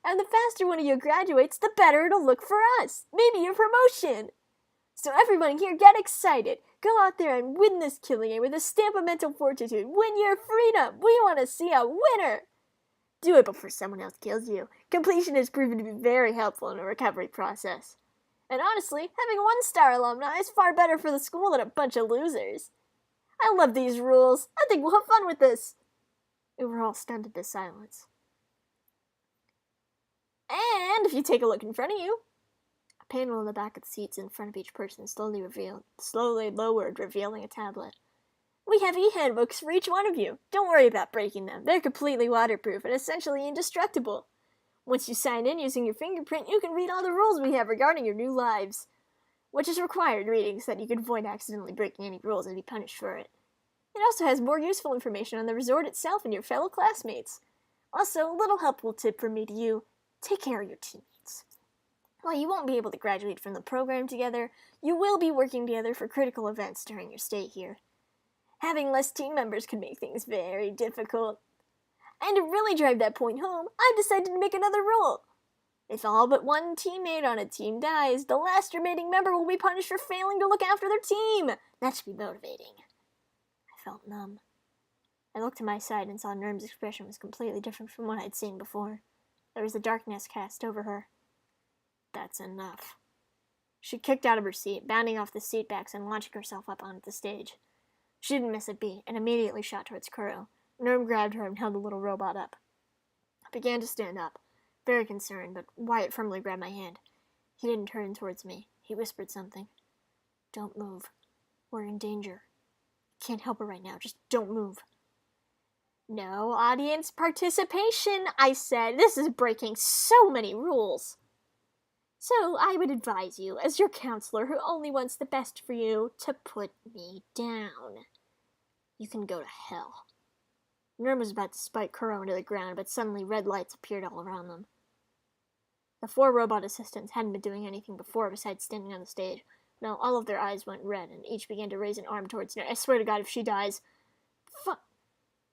And the faster one of you graduates, the better it'll look for us. Maybe a promotion. So everyone here, get excited. Go out there and win this killing game with a stamp of mental fortitude. Win your freedom. We want to see a winner. Do it before someone else kills you. Completion has proven to be very helpful in the recovery process. And honestly, having a one-star alumni is far better for the school than a bunch of losers. I love these rules. I think we'll have fun with this. We were all stunned into silence. And if you take a look in front of you, a panel in the back of the seats in front of each person slowly lowered, revealing a tablet. We have e-handbooks for each one of you. Don't worry about breaking them. They're completely waterproof and essentially indestructible. Once you sign in using your fingerprint, you can read all the rules we have regarding your new lives, which is required reading so that you can avoid accidentally breaking any rules and be punished for it. It also has more useful information on the resort itself and your fellow classmates. Also, a little helpful tip from me to you, take care of your teammates. While you won't be able to graduate from the program together, you will be working together for critical events during your stay here. Having less team members can make things very difficult. And to really drive that point home, I've decided to make another rule. If all but one teammate on a team dies, the last remaining member will be punished for failing to look after their team. That should be motivating. I felt numb. I looked to my side and saw Nerm's expression was completely different from what I'd seen before. There was a darkness cast over her. That's enough. She kicked out of her seat, bounding off the seat backs and launching herself up onto the stage. She didn't miss a beat and immediately shot towards Kuro. Nerm grabbed her and held the little robot up. I began to stand up, very concerned, but Wyatt firmly grabbed my hand. He didn't turn towards me. He whispered something. Don't move. We're in danger. Can't help her right now. Just don't move. No audience participation, I said. This is breaking so many rules. So I would advise you, as your counselor who only wants the best for you, to put me down. You can go to hell. Nerm was about to spike Kuro into the ground, but suddenly red lights appeared all around them. The 4 robot assistants hadn't been doing anything before besides standing on the stage. Now all of their eyes went red, and each began to raise an arm towards Nerm. I swear to God, if she dies...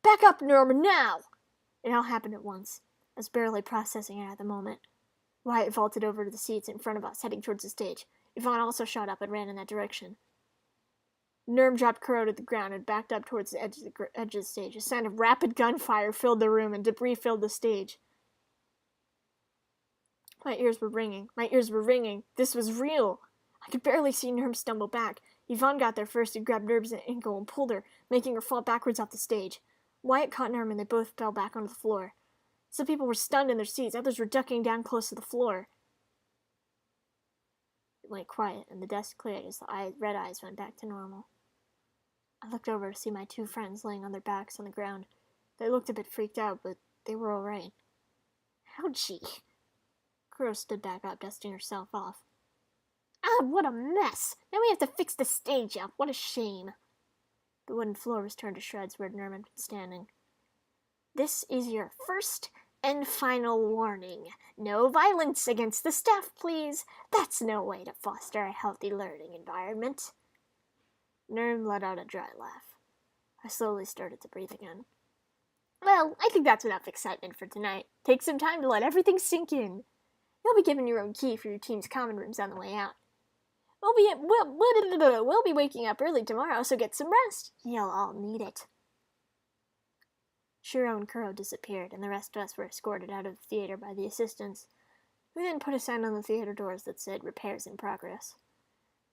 Back up, Nerm, now! It all happened at once. I was barely processing it at the moment. Wyatt vaulted over to the seats in front of us, heading towards the stage. Yvonne also shot up and ran in that direction. Nerm dropped Kuro to the ground and backed up towards the edge of the stage. A sound of rapid gunfire filled the room, and debris filled the stage. My ears were ringing. This was real. I could barely see Nerm stumble back. Yvonne got there first and grabbed Nerm's ankle and pulled her, making her fall backwards off the stage. Wyatt caught Nerm and they both fell back onto the floor. Some people were stunned in their seats, others were ducking down close to the floor. It went quiet, and the desk cleared as the red eyes went back to normal. I looked over to see my 2 friends laying on their backs on the ground. They looked a bit freaked out, but they were alright. How'd she? Kuro stood back up, dusting herself off. Ah, what a mess! Now we have to fix the stage up. What a shame. The wooden floor was turned to shreds where Nerm had been standing. This is your first and final warning. No violence against the staff, please. That's no way to foster a healthy learning environment. Nerm let out a dry laugh. I slowly started to breathe again. Well, I think that's enough excitement for tonight. Take some time to let everything sink in. You'll be given your own key for your team's common rooms on the way out. We'll be waking up early tomorrow, so get some rest. You'll all need it. Shiro and Kuro disappeared, and the rest of us were escorted out of the theater by the assistants, who then put a sign on the theater doors that said repairs in progress.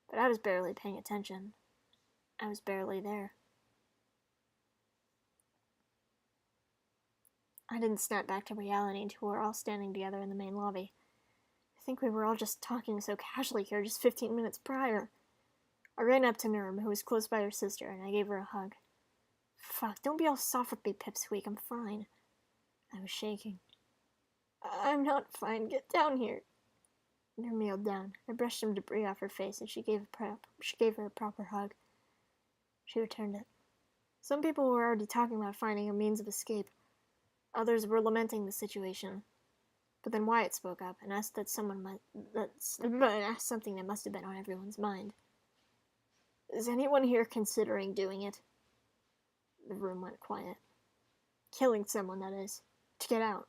But I was barely paying attention. I was barely there. I didn't snap back to reality until we were all standing together in the main lobby. I think we were all just talking so casually here just 15 minutes prior. I ran up to Nerm, who was close by her sister, and I gave her a hug. Fuck, don't be all soft with me, Pipsqueak, I'm fine. I was shaking. I'm not fine, get down here. Nerm kneeled down. I brushed some debris off her face, and she gave her a proper hug. She returned it. Some people were already talking about finding a means of escape. Others were lamenting the situation. But then Wyatt spoke up and asked something that must have been on everyone's mind. Is anyone here considering doing it? The room went quiet. Killing someone, that is. To get out.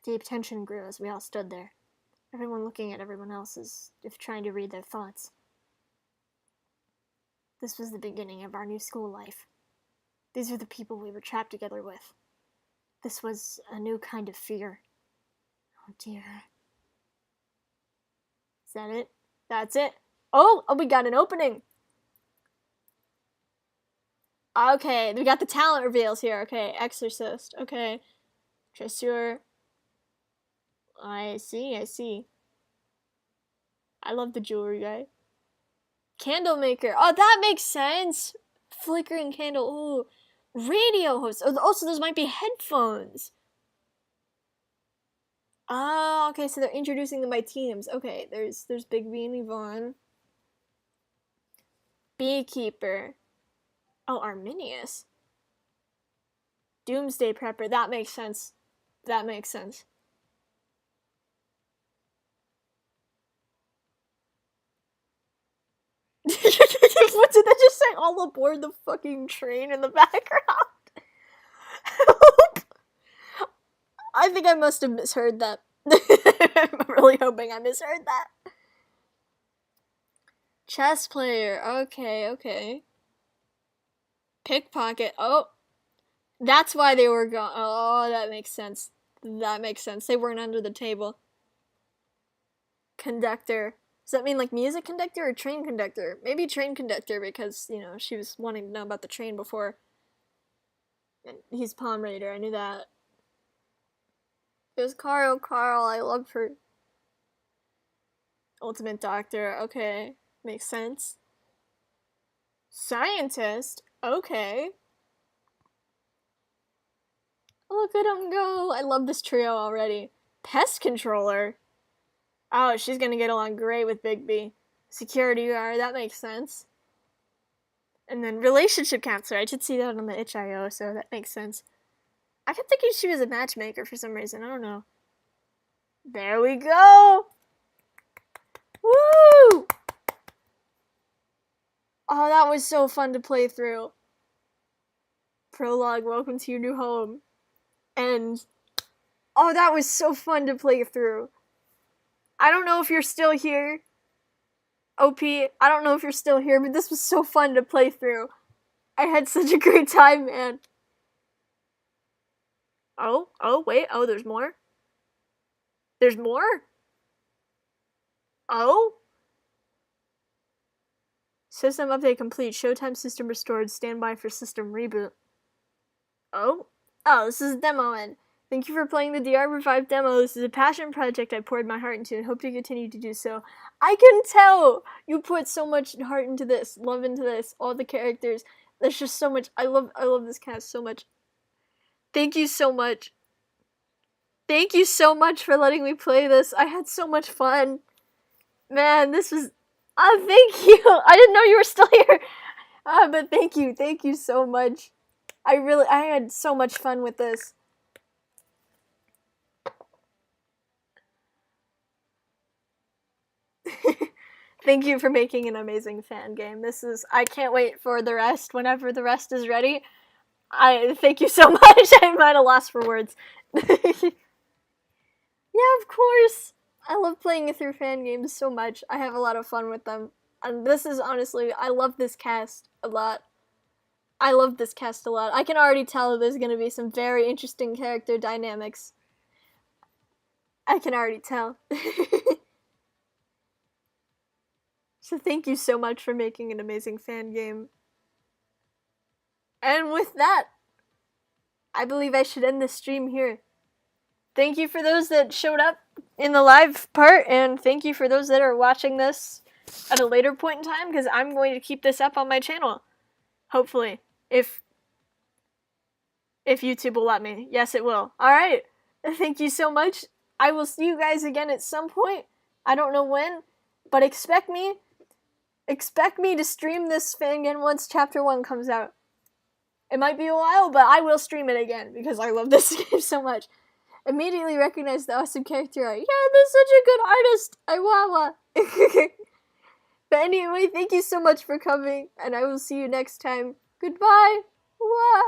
Deep tension grew as we all stood there. Everyone looking at everyone else as if trying to read their thoughts. This was the beginning of our new school life. These were the people we were trapped together with. This was a new kind of fear. Oh dear. Is that it? That's it? Oh, we got an opening! Okay, we got the talent reveals here. Okay, Exorcist. Okay. Tressure. I see. I love the jewelry guy. Candle maker. Oh, that makes sense! Flickering candle. Ooh. Radio host. Oh, so those might be headphones. Oh, okay, so they're introducing them by teams. Okay, there's Big B and Yvonne. Beekeeper. Oh, Arminius. Doomsday Prepper. That makes sense. That makes sense. What did that just say? All aboard the fucking train in the background. Help! I think I must have misheard that. I'm really hoping I misheard that. Chess player. Okay. Pickpocket. Oh. That's why they were gone. Oh, that makes sense. They weren't under the table. Conductor. Does that mean like music conductor or train conductor? Maybe train conductor because, you know, she was wanting to know about the train before. And he's Palm Raider, I knew that. It was Carl, I loved her. Ultimate Doctor, okay. Makes sense. Scientist? Okay. Look at him go! I love this trio already. Pest controller? Oh, she's gonna get along great with Big B. Security guard, that makes sense. And then relationship counselor, I did see that on the itch.io, so that makes sense. I kept thinking she was a matchmaker for some reason, I don't know. There we go! Woo! Oh, that was so fun to play through. Prologue, welcome to your new home. And, oh, that was so fun to play through. I don't know if you're still here. OP, I don't know if you're still here, but this was so fun to play through. I had such a great time, man. Oh, wait, there's more? There's more? Oh? System update complete. Showtime system restored. Standby for system reboot. Oh, this is a demo end. Thank you for playing the DR Revive demo. This is a passion project I poured my heart into and hope to continue to do so. I can tell you put so much heart into this, love into this, all the characters. There's just so much. I love this cast so much. Thank you so much. Thank you so much for letting me play this. I had so much fun. Man, this was. Thank you. I didn't know you were still here. But thank you so much. I had so much fun with this. Thank you for making an amazing fan game. I can't wait for the rest. Whenever the rest is ready, thank you so much. I'm at a loss for words. Yeah, of course. I love playing through fan games so much. I have a lot of fun with them. And this is honestly, I love this cast a lot. I love this cast a lot. I can already tell there's going to be some very interesting character dynamics. I can already tell. So thank you so much for making an amazing fan game. And with that, I believe I should end the stream here. Thank you for those that showed up in the live part, and thank you for those that are watching this at a later point in time, because I'm going to keep this up on my channel. Hopefully. If YouTube will let me. Yes, it will. Alright. Thank you so much. I will see you guys again at some point. I don't know when, but expect me to stream this fan game once Chapter 1 comes out. It might be a while, but I will stream it again, because I love this game so much. Immediately recognize the awesome character art. Yeah, that's such a good artist! Iwawa! But anyway, thank you so much for coming, and I will see you next time. Goodbye! Wah!